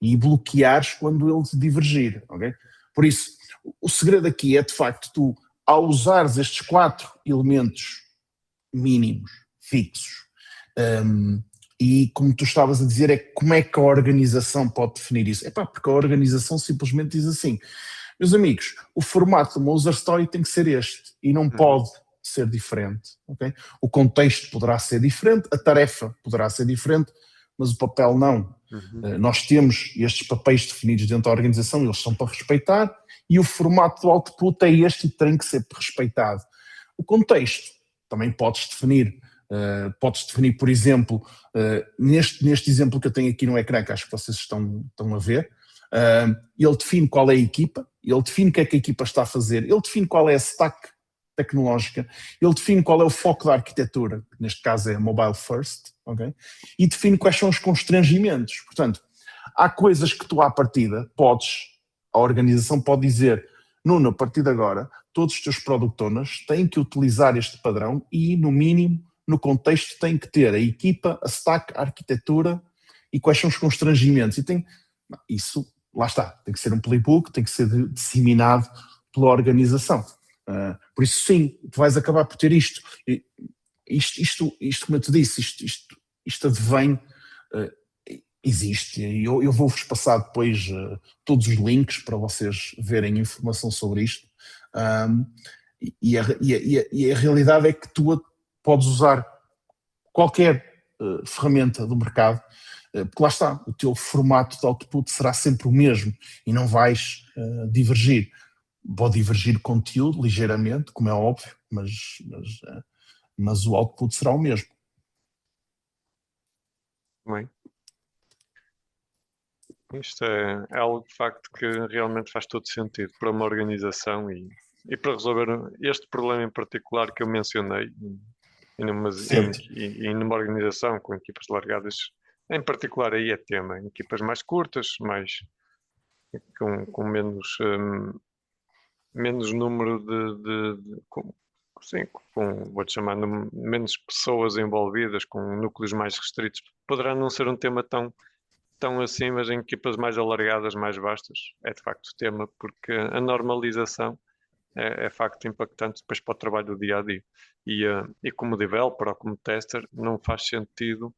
e bloqueares quando ele divergir, ok? Por isso, o segredo aqui é, de facto, tu, ao usares estes 4 elementos mínimos, fixos, e como tu estavas a dizer, é como é que a organização pode definir isso? Porque a organização simplesmente diz assim, meus amigos, o formato de uma user story tem que ser este, e não pode ser diferente, ok? O contexto poderá ser diferente, a tarefa poderá ser diferente, mas o papel não. Nós temos estes papéis definidos dentro da organização, eles são para respeitar, e o formato do output é este e tem que ser respeitado. O contexto também podes definir, por exemplo, neste exemplo que eu tenho aqui no ecrã, que acho que vocês estão a ver, ele define qual é a equipa, ele define o que é que a equipa está a fazer, ele define qual é a stack tecnológica, ele define qual é o foco da arquitetura, que neste caso é mobile first, ok? E define quais são os constrangimentos. Portanto, há coisas que tu à partida a organização pode dizer, Nuno, a partir de agora, todos os teus product owners têm que utilizar este padrão e, no mínimo, no contexto, têm que ter a equipa, a stack, a arquitetura e quais são os constrangimentos. Isso, lá está, tem que ser um playbook, tem que ser disseminado pela organização. Por isso, sim, tu vais acabar por ter isto. Isto como eu te disse, isto advém, existe. Eu vou-vos passar depois todos os links para vocês verem informação sobre isto. E a realidade é que tu podes usar qualquer ferramenta do mercado, porque lá está, o teu formato de output será sempre o mesmo e não vais divergir. Pode divergir conteúdo ligeiramente, como é óbvio, mas o output será o mesmo.
Bem. Isto é algo de facto que realmente faz todo sentido para uma organização e para resolver este problema em particular que eu mencionei e numa organização com equipas largadas, em particular aí é tema, equipas mais curtas, com menos número vou-te chamar, menos pessoas envolvidas, com núcleos mais restritos, poderá não ser um tema tão assim, mas em equipas mais alargadas, mais vastas, é de facto tema, porque a normalização é facto impactante depois para o trabalho do dia a dia. E como developer ou como tester, não faz sentido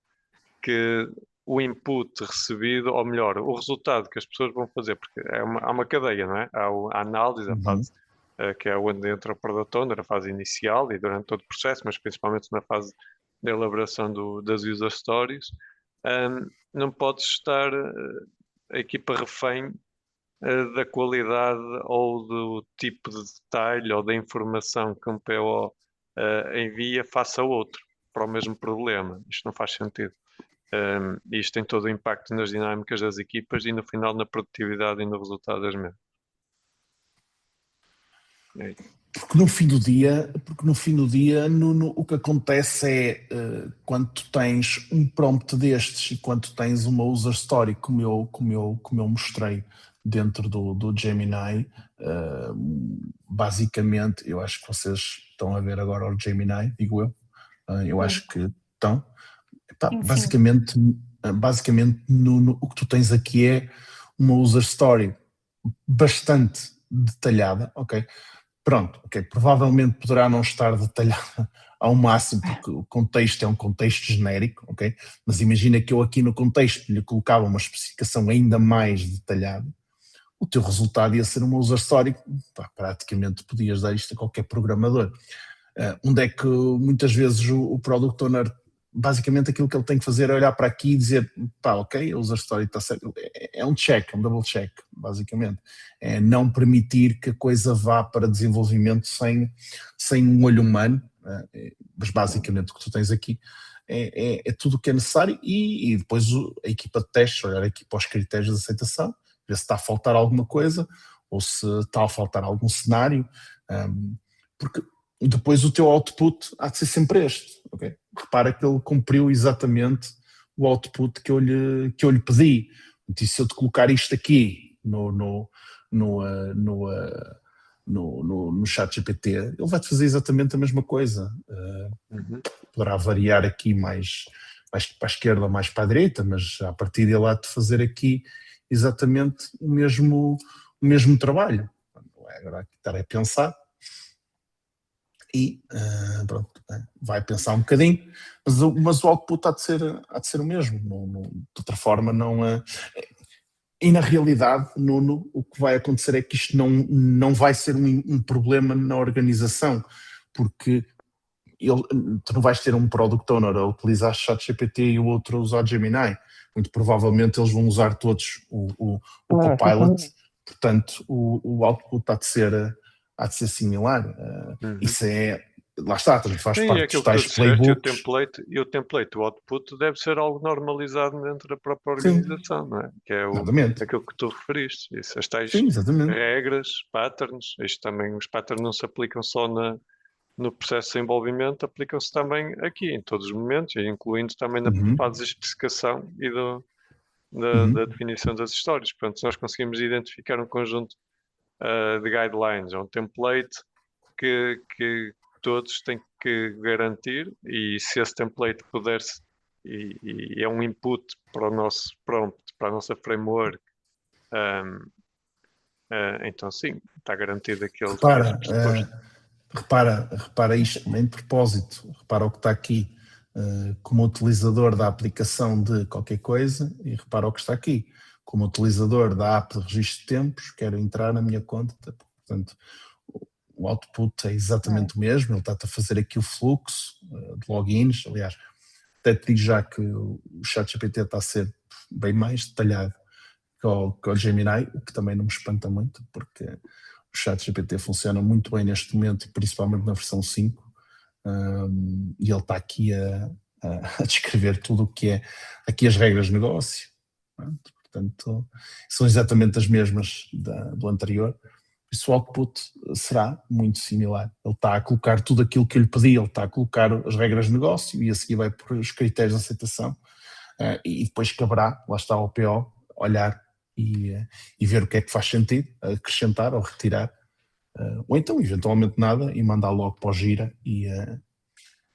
que o input recebido, ou melhor, o resultado que as pessoas vão fazer, porque há uma cadeia, não é? Há a análise, a fase que é onde entra o product owner, a fase inicial e durante todo o processo, mas principalmente na fase da elaboração das user stories. Não pode estar a equipa refém da qualidade ou do tipo de detalhe ou da informação que um PO envia face a outro para o mesmo problema. Isto não faz sentido. Isto tem todo o impacto nas dinâmicas das equipas e no final na produtividade e no resultado das mesmas.
Porque no fim do dia, o que acontece é quando tu tens um prompt destes e quando tu tens uma user story como eu mostrei dentro do Gemini, basicamente, eu acho que vocês estão a ver agora o Gemini, digo eu, eu acho que estão. Basicamente o que tu tens aqui é uma user story bastante detalhada, ok? Pronto, ok, provavelmente poderá não estar detalhada ao máximo, porque o contexto é um contexto genérico, ok? Mas imagina que eu aqui no contexto lhe colocava uma especificação ainda mais detalhada, o teu resultado ia ser uma user story, praticamente podias dar isto a qualquer programador. Onde é que muitas vezes o product owner, basicamente aquilo que ele tem que fazer é olhar para aqui e dizer, ok, a user story está certo. É um check, um double check, basicamente. É não permitir que a coisa vá para desenvolvimento sem um olho humano, mas basicamente o que tu tens aqui é tudo o que é necessário e depois a equipa de testes, olhar aqui para os critérios de aceitação, ver se está a faltar alguma coisa ou se está a faltar algum cenário, porque depois o teu output há de ser sempre este, ok? Repara que ele cumpriu exatamente o output que eu lhe pedi. E se eu te colocar isto aqui no chat GPT, ele vai-te fazer exatamente a mesma coisa. Poderá variar aqui mais para a esquerda ou mais para a direita, mas a partir dele há de fazer aqui exatamente o mesmo trabalho. Não é agora aqui estar a pensar. E pronto, vai pensar um bocadinho, mas o output há de ser o mesmo, de outra forma não. E na realidade, Nuno, o que vai acontecer é que isto não vai ser um problema na organização, porque tu não vais ter um Product Owner a utilizar ChatGPT e o outro a usar Gemini. Muito provavelmente eles vão usar todos o Copilot, portanto o output há de ser similar. Isso lá está, também faz
Sim, é
parte dos
aquilo que tu
tais
disseste, e o
playbooks.
template, o output deve ser algo normalizado dentro da própria
Sim,
organização, não é? Que é
exatamente.
aquilo que tu referiste, isso, as tais
Sim, exatamente.
regras, patterns, isto também, os patterns não se aplicam só no processo de desenvolvimento, aplicam-se também aqui, em todos os momentos, e incluindo também na fase de especificação e da definição das histórias. Portanto, se nós conseguimos identificar um conjunto de guidelines, ou um template que todos têm que garantir, e se esse template puder-se, e é um input para o nosso prompt, para a nossa framework, então sim, está garantido aquele pressuposto.
Repara isto também de propósito, repara o que está aqui como utilizador da aplicação de qualquer coisa e repara o que está aqui, como utilizador da app de registro de tempos, quero entrar na minha conta, portanto o output é exatamente o mesmo, ele está a fazer aqui o fluxo de logins, aliás, até te digo já que o ChatGPT está a ser bem mais detalhado que o Gemini, o que também não me espanta muito, porque o ChatGPT funciona muito bem neste momento, e principalmente na versão 5, e ele está aqui a descrever tudo o que é aqui as regras de negócio, portanto, são exatamente as mesmas do anterior, por isso o output será muito similar. Ele está a colocar tudo aquilo que eu lhe pedi, ele está a colocar as regras de negócio e a seguir vai por os critérios de aceitação, e depois caberá, lá está o PO, olhar e ver o que é que faz sentido, acrescentar ou retirar, ou então eventualmente nada e mandar logo para o Gira e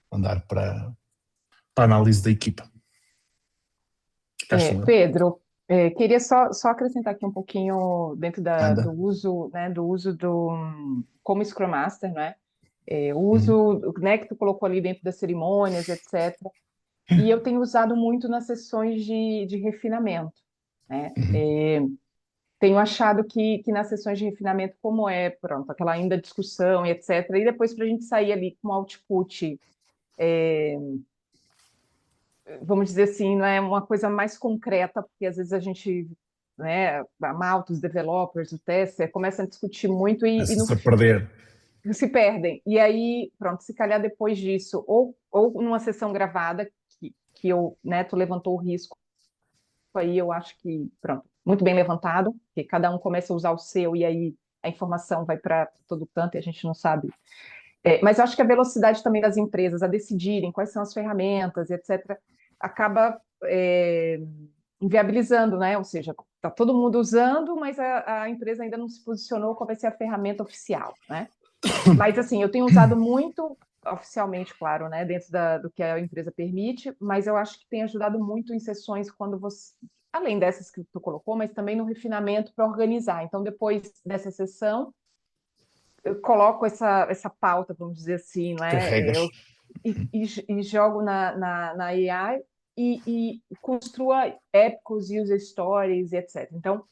mandar para a análise da equipa.
Pedro, queria só acrescentar aqui um pouquinho dentro do uso, né, como Scrum Master, né? O uso, né, que tu colocou ali dentro das cerimônias, etc. E eu tenho usado muito nas sessões de refinamento, né? Tenho achado que nas sessões de refinamento, como pronto, aquela ainda discussão e etc., e depois para a gente sair ali com um output, vamos dizer assim, não é uma coisa mais concreta, porque às vezes a gente, né, malta os developers, o tester, começam a discutir muito e no
se perder.
Se perdem. E aí, pronto, se calhar depois disso, ou numa sessão gravada, que eu, né, tu levantou o risco, aí eu acho que, pronto, muito bem levantado, que cada um começa a usar o seu e aí a informação vai para todo canto e a gente não sabe. Mas eu acho que a velocidade também das empresas a decidirem quais são as ferramentas, etc., acaba inviabilizando, né? Ou seja, está todo mundo usando, mas a empresa ainda não se posicionou qual vai ser a ferramenta oficial, né? Mas, assim, eu tenho usado muito, oficialmente, claro, né, dentro do que a empresa permite, mas eu acho que tem ajudado muito em sessões quando você, além dessas que tu colocou, mas também no refinamento para organizar. Então, depois dessa sessão, eu coloco essa pauta, vamos dizer assim, não é? E jogo na AI e construa épicos, user stories, etc. Então,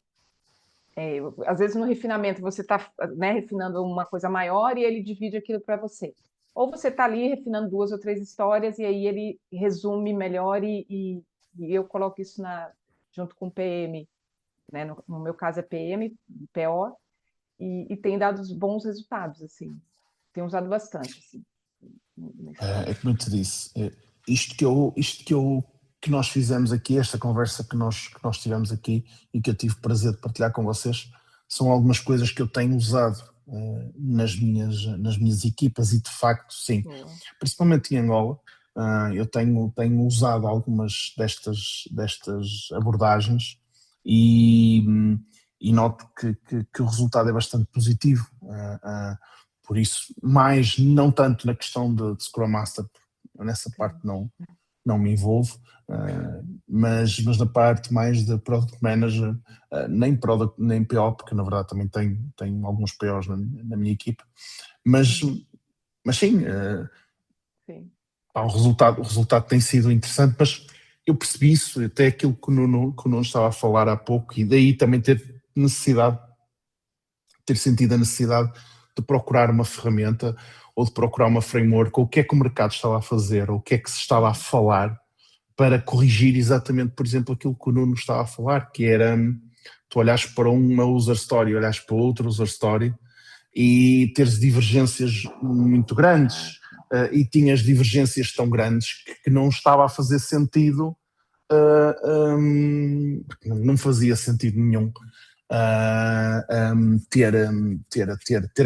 às vezes no refinamento você está, né, refinando uma coisa maior e ele divide aquilo para você. Ou você está ali refinando 2 ou 3 histórias e aí ele resume melhor e eu coloco isso junto com o PM, né? No meu caso é PM, PO, e tem dado bons resultados, assim. Tenho usado bastante, assim.
É como eu te disse, isto que nós fizemos aqui, esta conversa que nós tivemos aqui e que eu tive o prazer de partilhar com vocês, são algumas coisas que eu tenho usado nas minhas equipas e de facto, sim, principalmente em Angola, eu tenho usado algumas destas abordagens e noto que o resultado é bastante positivo. Por isso, não tanto na questão de Scrum Master, nessa parte não me envolvo, mas na parte mais de Product Manager, nem PO, porque na verdade também tenho alguns POs na minha equipa, mas sim, o resultado tem sido interessante, mas eu percebi isso, até aquilo que o Nuno estava a falar há pouco, e daí também ter sentido a necessidade de procurar uma ferramenta ou de procurar uma framework, ou o que é que o mercado estava a fazer, ou o que é que se estava a falar, para corrigir exatamente, por exemplo, aquilo que o Nuno estava a falar, que era tu olhares para uma user story, olhares para outra user story e teres divergências muito grandes, e tinhas divergências tão grandes que não estava a fazer sentido, não fazia sentido nenhum ter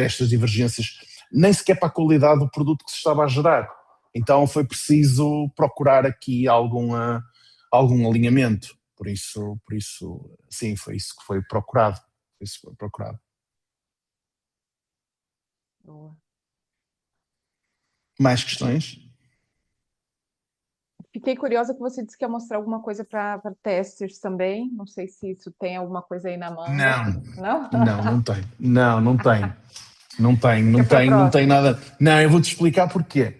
estas divergências, nem sequer para a qualidade do produto que se estava a gerar. Então foi preciso procurar aqui algum alinhamento. Por isso, sim, foi isso que foi procurado.
Boa.
Mais questões?
Fiquei curiosa que você disse que ia mostrar alguma coisa para testers também. Não sei se isso tem alguma coisa aí na manga. Não?
Não tem. Não tem.
Fica pra
Não tem
próxima.
nada. Não, eu vou-te explicar porquê.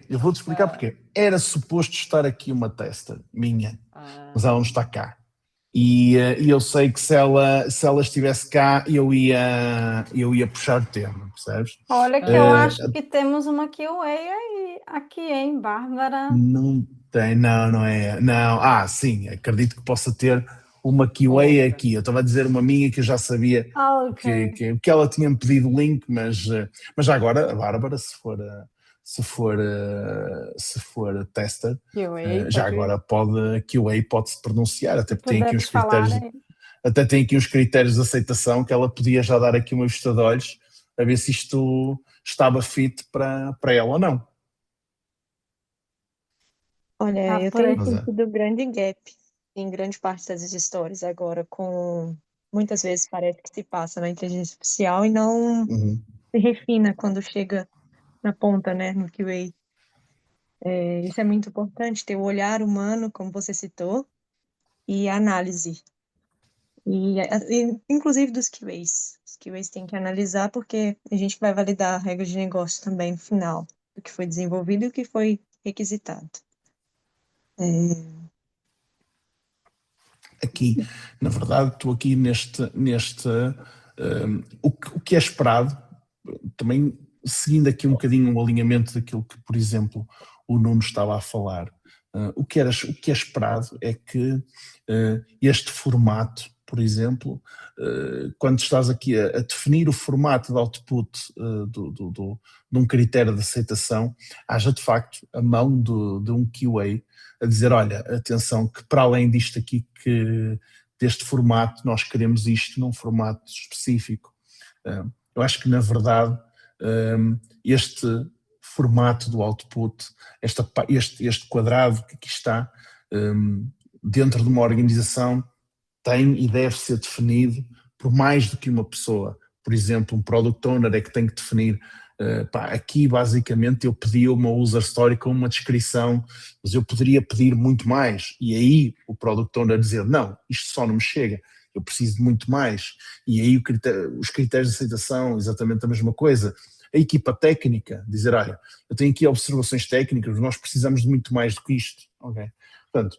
Porquê. Era suposto estar aqui uma tester minha, mas ela não está cá. E eu sei que se ela estivesse cá, eu ia puxar o tema, percebes?
Olha que eu acho que temos uma QA aí, aqui, hein, Bárbara?
Não tem, não é. Não, sim, acredito que possa ter uma QA aqui. Eu estava a dizer uma minha que eu já sabia
Ok.
que ela tinha-me pedido o link, mas já agora, a Bárbara, se for tester,
QA,
já
pode ir.
agora a QA pode-se pronunciar, até porque tem aqui
Puderes
uns critérios,
falar aí.
até tem aqui uns critérios de aceitação que ela podia já dar aqui uma vista de olhos a ver se isto estava fit para ela ou não.
Olha, eu
por aí.
tenho sentido grande gap em grande parte das stories agora, muitas vezes parece que se passa na inteligência artificial e não
Uhum.
se refina quando chega na ponta, né, no QA. Isso é muito importante, ter o olhar humano, como você citou, e a análise. Inclusive dos QAs. Os QAs têm que analisar porque a gente vai validar a regra de negócio também no final, do que foi desenvolvido e o que foi requisitado.
Aqui, na verdade, estou aqui o que é esperado, também seguindo aqui um bocadinho o alinhamento daquilo que, por exemplo, o Nuno estava a falar. O que é esperado é que este formato, por exemplo, quando estás aqui a definir o formato de output de um critério de aceitação, haja de facto a mão de um QA a dizer, olha, atenção, que para além disto aqui, deste formato, nós queremos isto num formato específico. Eu acho que, na verdade, este formato do output, este quadrado que aqui está, dentro de uma organização, tem e deve ser definido por mais do que uma pessoa. Por exemplo, um product owner é que tem que definir, aqui basicamente eu pedi uma user story com uma descrição, mas eu poderia pedir muito mais, e aí o product owner dizer, não, isto só não me chega, eu preciso de muito mais, e aí os critérios de aceitação, exatamente a mesma coisa. A equipa técnica dizer, olha, eu tenho aqui observações técnicas, nós precisamos de muito mais do que isto. Okay? Portanto,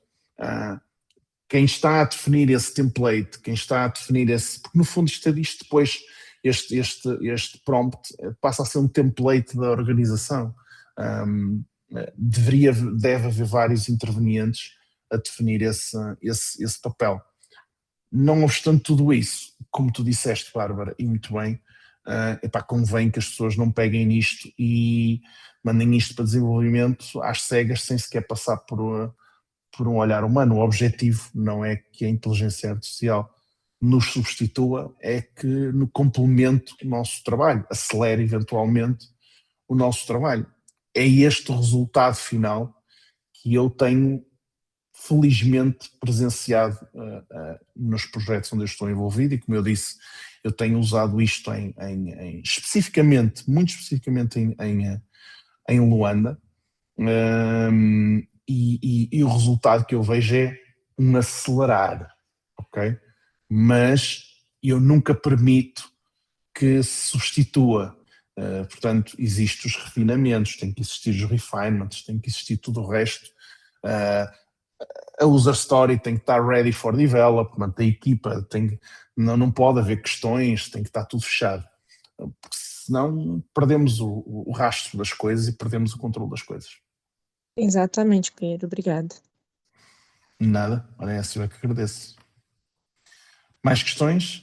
quem está a definir esse template, quem está a definir porque no fundo isto depois, este prompt passa a ser um template da organização. Deve haver vários intervenientes a definir esse papel. Não obstante tudo isso, como tu disseste, Bárbara, e muito bem, convém que as pessoas não peguem nisto e mandem isto para desenvolvimento às cegas, sem sequer passar por um olhar humano. O objetivo não é que a inteligência artificial nos substitua, é que no complemento o nosso trabalho, acelere eventualmente o nosso trabalho. É este o resultado final que eu tenho felizmente presenciado nos projetos onde eu estou envolvido, e como eu disse, eu tenho usado isto muito especificamente em Luanda, e o resultado que eu vejo é um acelerar, ok? Mas eu nunca permito que se substitua. Portanto, existem os refinamentos, tem que existir os refinements, tem que existir tudo o resto. A user story tem que estar ready for development, a equipa não pode haver questões, tem que estar tudo fechado. senão perdemos o rastro das coisas e perdemos o controle das coisas.
Exatamente, Pedro. Obrigada.
Nada, olha, essa eu é que agradeço. Mais questões?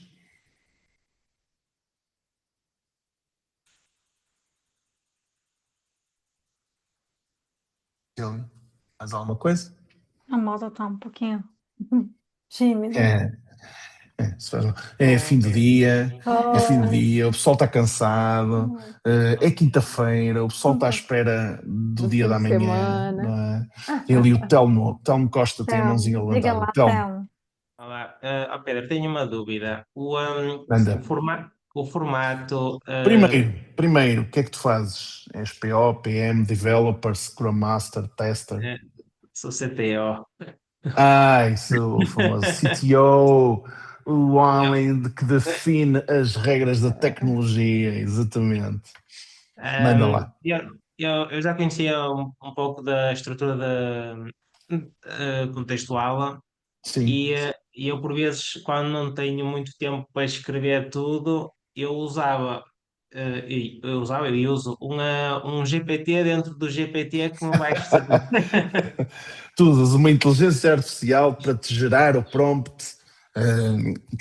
Silvia, mais alguma coisa?
A moda está um pouquinho tímida.
Se faz mal. É fim do dia, é fim do dia, o pessoal está cansado, é quinta-feira, o pessoal está à espera do
Do
dia
fim
da
de
manhã,
semana.
não é? Tem ali o Telmo Costa, tem a mãozinha
Diga
levantada.
lá,
Telmo,
Thelma.
Olá, Pedro, tenho uma dúvida.
anda.
O formato,
Primeiro, o que é que tu fazes? És PO, PM, Developer, Scrum Master, Tester?
sou CTO.
Isso, o famoso CTO, o homem que define as regras da tecnologia, exatamente. Manda lá.
Eu já conhecia um pouco da estrutura contextual
Sim.
e eu, por vezes, quando não tenho muito tempo para escrever tudo, eu usava, e uso um GPT dentro do GPT que me vai escrever.
Tu usas uma inteligência artificial para te gerar o prompt.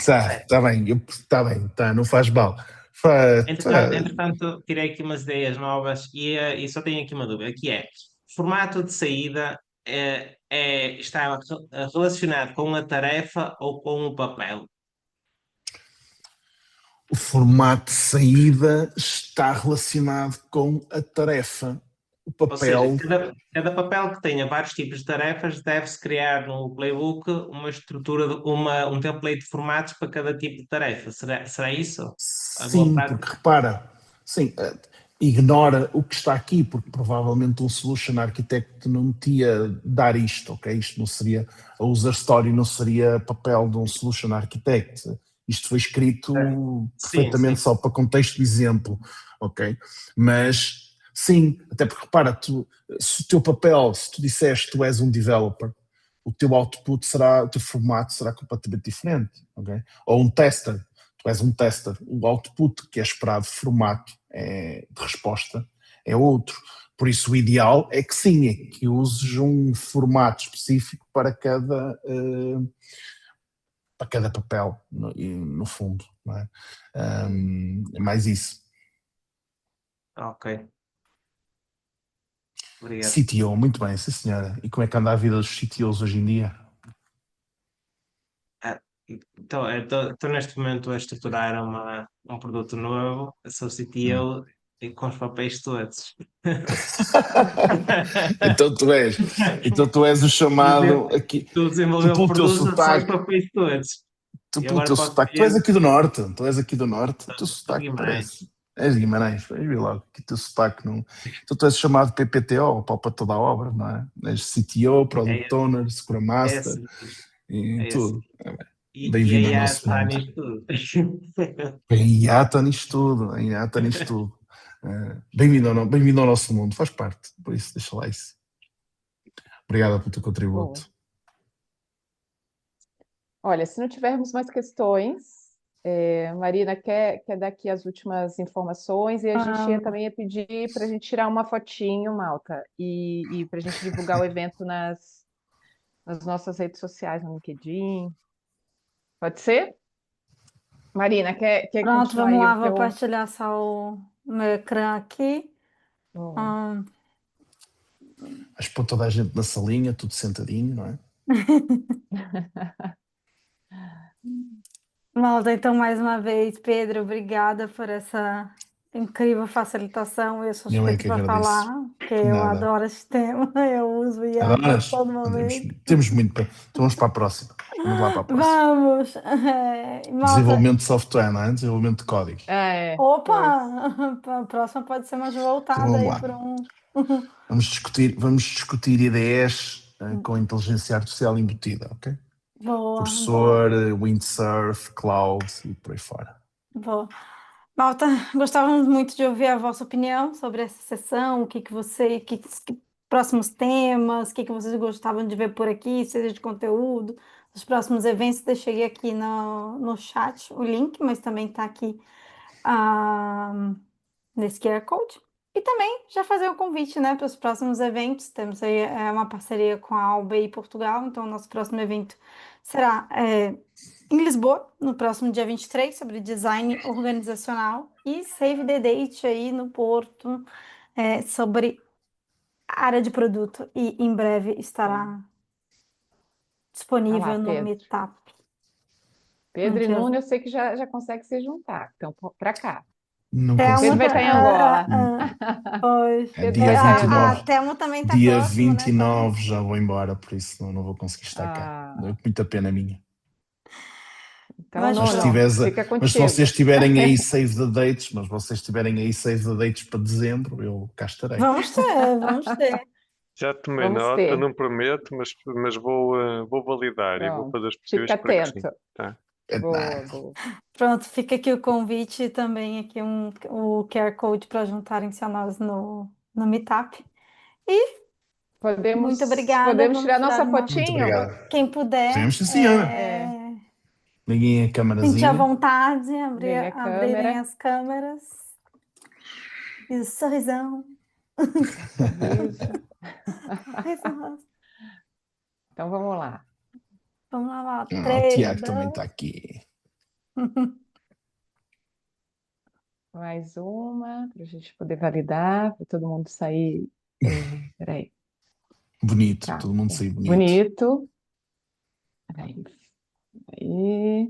Tá bem, não faz mal.
Entretanto, tirei aqui umas ideias novas e só tenho aqui uma dúvida, que é, formato de saída está relacionado com a tarefa ou com o papel?
O formato de saída está relacionado com a tarefa. O
Ou seja,
papel.
cada papel que tenha vários tipos de tarefas deve-se criar no playbook uma estrutura, um template de formatos para cada tipo de tarefa. Será isso? A boa
Sim,
prática?
porque repara, sim, ignora o que está aqui, porque provavelmente um solution architect não te ia dar isto, ok? Isto não seria, a user story não seria papel de um solution architect. Isto foi escrito
Sim,
perfeitamente
sim.
só para contexto de exemplo, ok? Mas sim, até porque repara, se o teu papel, se tu disseste que tu és um developer, o teu output será, o teu formato será completamente diferente, ok? Ou um tester, tu és um tester, o output que é esperado, formato de resposta, é outro. Por isso o ideal é que sim, é que uses um formato específico para cada papel, no fundo, não é? É mais isso.
Ok. Obrigado.
CTO, muito bem, sim senhora. E como é que anda a vida dos CTOs hoje em dia?
Então, estou neste momento a estruturar um produto novo, sou CTO e com os papéis todos.
Então tu és o chamado aqui,
Estou a
tu
desenvolver o
pelo teu
produto, só os
sotaque,
papéis todos.
tu
E
pelo
agora
teu
posso
sotaque, tu és
ter
aqui do norte, o teu
os
sotaque
Guimarães.
parece. És de Guimarães, vais ver logo que o teu sotaque não. Então tu és chamado PPTO, pau para toda a obra, não é? És CTO,
É
Product
esse,
Owner, Scrum
é
Master
esse,
e
é esse.
tudo.
E
Bem-vindo ao
aí
nosso
está
mundo.
nisto tudo.
Bem, está nisto tudo, está nisto tudo. Bem-vindo ao nosso mundo, faz parte, por isso deixa lá isso. Obrigado pelo teu
Boa.
contributo.
Olha, se não tivermos mais questões, Marina, quer dar aqui as últimas informações e a gente também ia pedir para a gente tirar uma fotinho, Malta, e para a gente divulgar o evento nas nossas redes sociais, no LinkedIn. Pode ser? Marina, quer
Pronto,
continuar
vamos
aí
lá,
o
vou
teu...
partilhar só o meu ecrã aqui.
Bom.
Acho que pôr toda a gente na salinha, tudo sentadinho, não é?
Malta, então, mais uma vez, Pedro, obrigada por essa incrível facilitação. Eu sou
Eu é
suspeita
que
para
agradeço.
falar, porque eu
Nada.
adoro este tema, eu uso IA a
Adoras?
todo momento.
Temos muito para. Então vamos para a próxima. Vamos lá para a próxima.
Vamos! Malta,
Desenvolvimento de software, não é? Desenvolvimento de código.
opa!
Pois.
A próxima pode ser mais
Então
voltada
vamos
aí
lá.
para um.
Vamos discutir ideias com inteligência artificial embutida, ok?
Boa, boa,
Professor, windsurf, cloud e por aí fora.
boa. Malta, gostávamos muito de ouvir a vossa opinião sobre essa sessão, o que que você, próximos temas, o que que vocês gostavam de ver por aqui, seja de conteúdo, dos próximos eventos. Deixei aqui no chat o link, mas também está aqui nesse QR Code. E também já fazer o convite, né, para os próximos eventos. Temos aí uma parceria com a ALBA Portugal, então o nosso próximo evento será em Lisboa, no próximo dia 23, sobre design organizacional, e Save the Date aí no Porto, sobre a área de produto, e em breve estará
Vai lá,
disponível no
Pedro.
Meetup.
Pedro e
Dia-
Nuno, eu sei que já consegue se juntar. Então, para cá.
Não
Telmo
Pedro vai
consigo.
estar em Angola.
pois.
É
Pedro
dia
vai estar em
A
Angola.
29.
Telmo também está
Dia
próximo, né? Então,
29 já vou embora, por isso não vou conseguir estar cá.
Ah,
Muita pena minha.
então,
Mas
Mas, se
pronto.
Nuno,
tivesse,
fica
mas se vocês
contigo.
tiverem aí save the dates, para dezembro, eu cá estarei.
Vamos ter.
Já tomei
Vamos
nota,
ter.
não prometo, mas vou validar e vou
Pronto.
fazer os possíveis
Fica
para que sim.
atento.
Tá?
Boa, boa.
Pronto, fica aqui o convite e também aqui o QR Code para juntarem-se a nós no Meetup. E muito obrigada.
Podemos
Vamos
tirar nossa
uma...
Muito
fotinho?
obrigado.
Quem puder,
Podemos, sim, senhora. Liguem a
sentir à
câmarazinha.
vontade,
Liga a
abrirem
câmera.
as câmeras. E o sorrisão.
Sorriso.
Sorriso no rosto.
Então vamos lá.
Vamos lá.
O
3,
Tiago também
2.
está aqui.
Mais uma, para a gente poder validar, para todo mundo sair. Peraí.
Bonito,
Tá.
todo mundo saiu bonito.
Bonito. Peraí. Aí.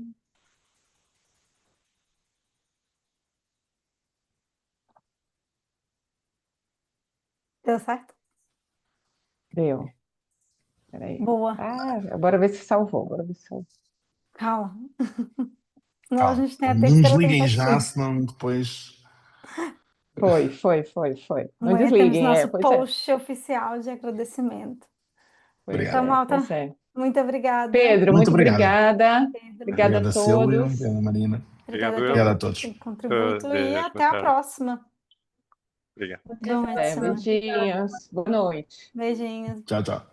Deu certo?
Deu. Peraí.
Boa.
Bora ver se salvou. Bora ver se salvou.
Calma. Senão a gente tem a
Não
terceira
desliguem já,
tentativa.
senão depois.
Foi. Não
Amanhã temos
desliguem,
nosso
pois é.
post oficial de agradecimento. Então,
Obrigado.
malta,
Pois é.
muito obrigada.
Pedro,
Muito
muito
obrigado.
obrigada.
Pedro,
Obrigada a
Obrigado a Silvia,
todos.
obrigado a Marina.
obrigada
Obrigado,
Obrigado
eu.
a todos.
pelo contributo e
Adeus,
até
boa
a
tarde.
próxima.
Obrigado.
Boa noite, semana.
Beijinhos. Boa noite.
Beijinhos.
Tchau, tchau.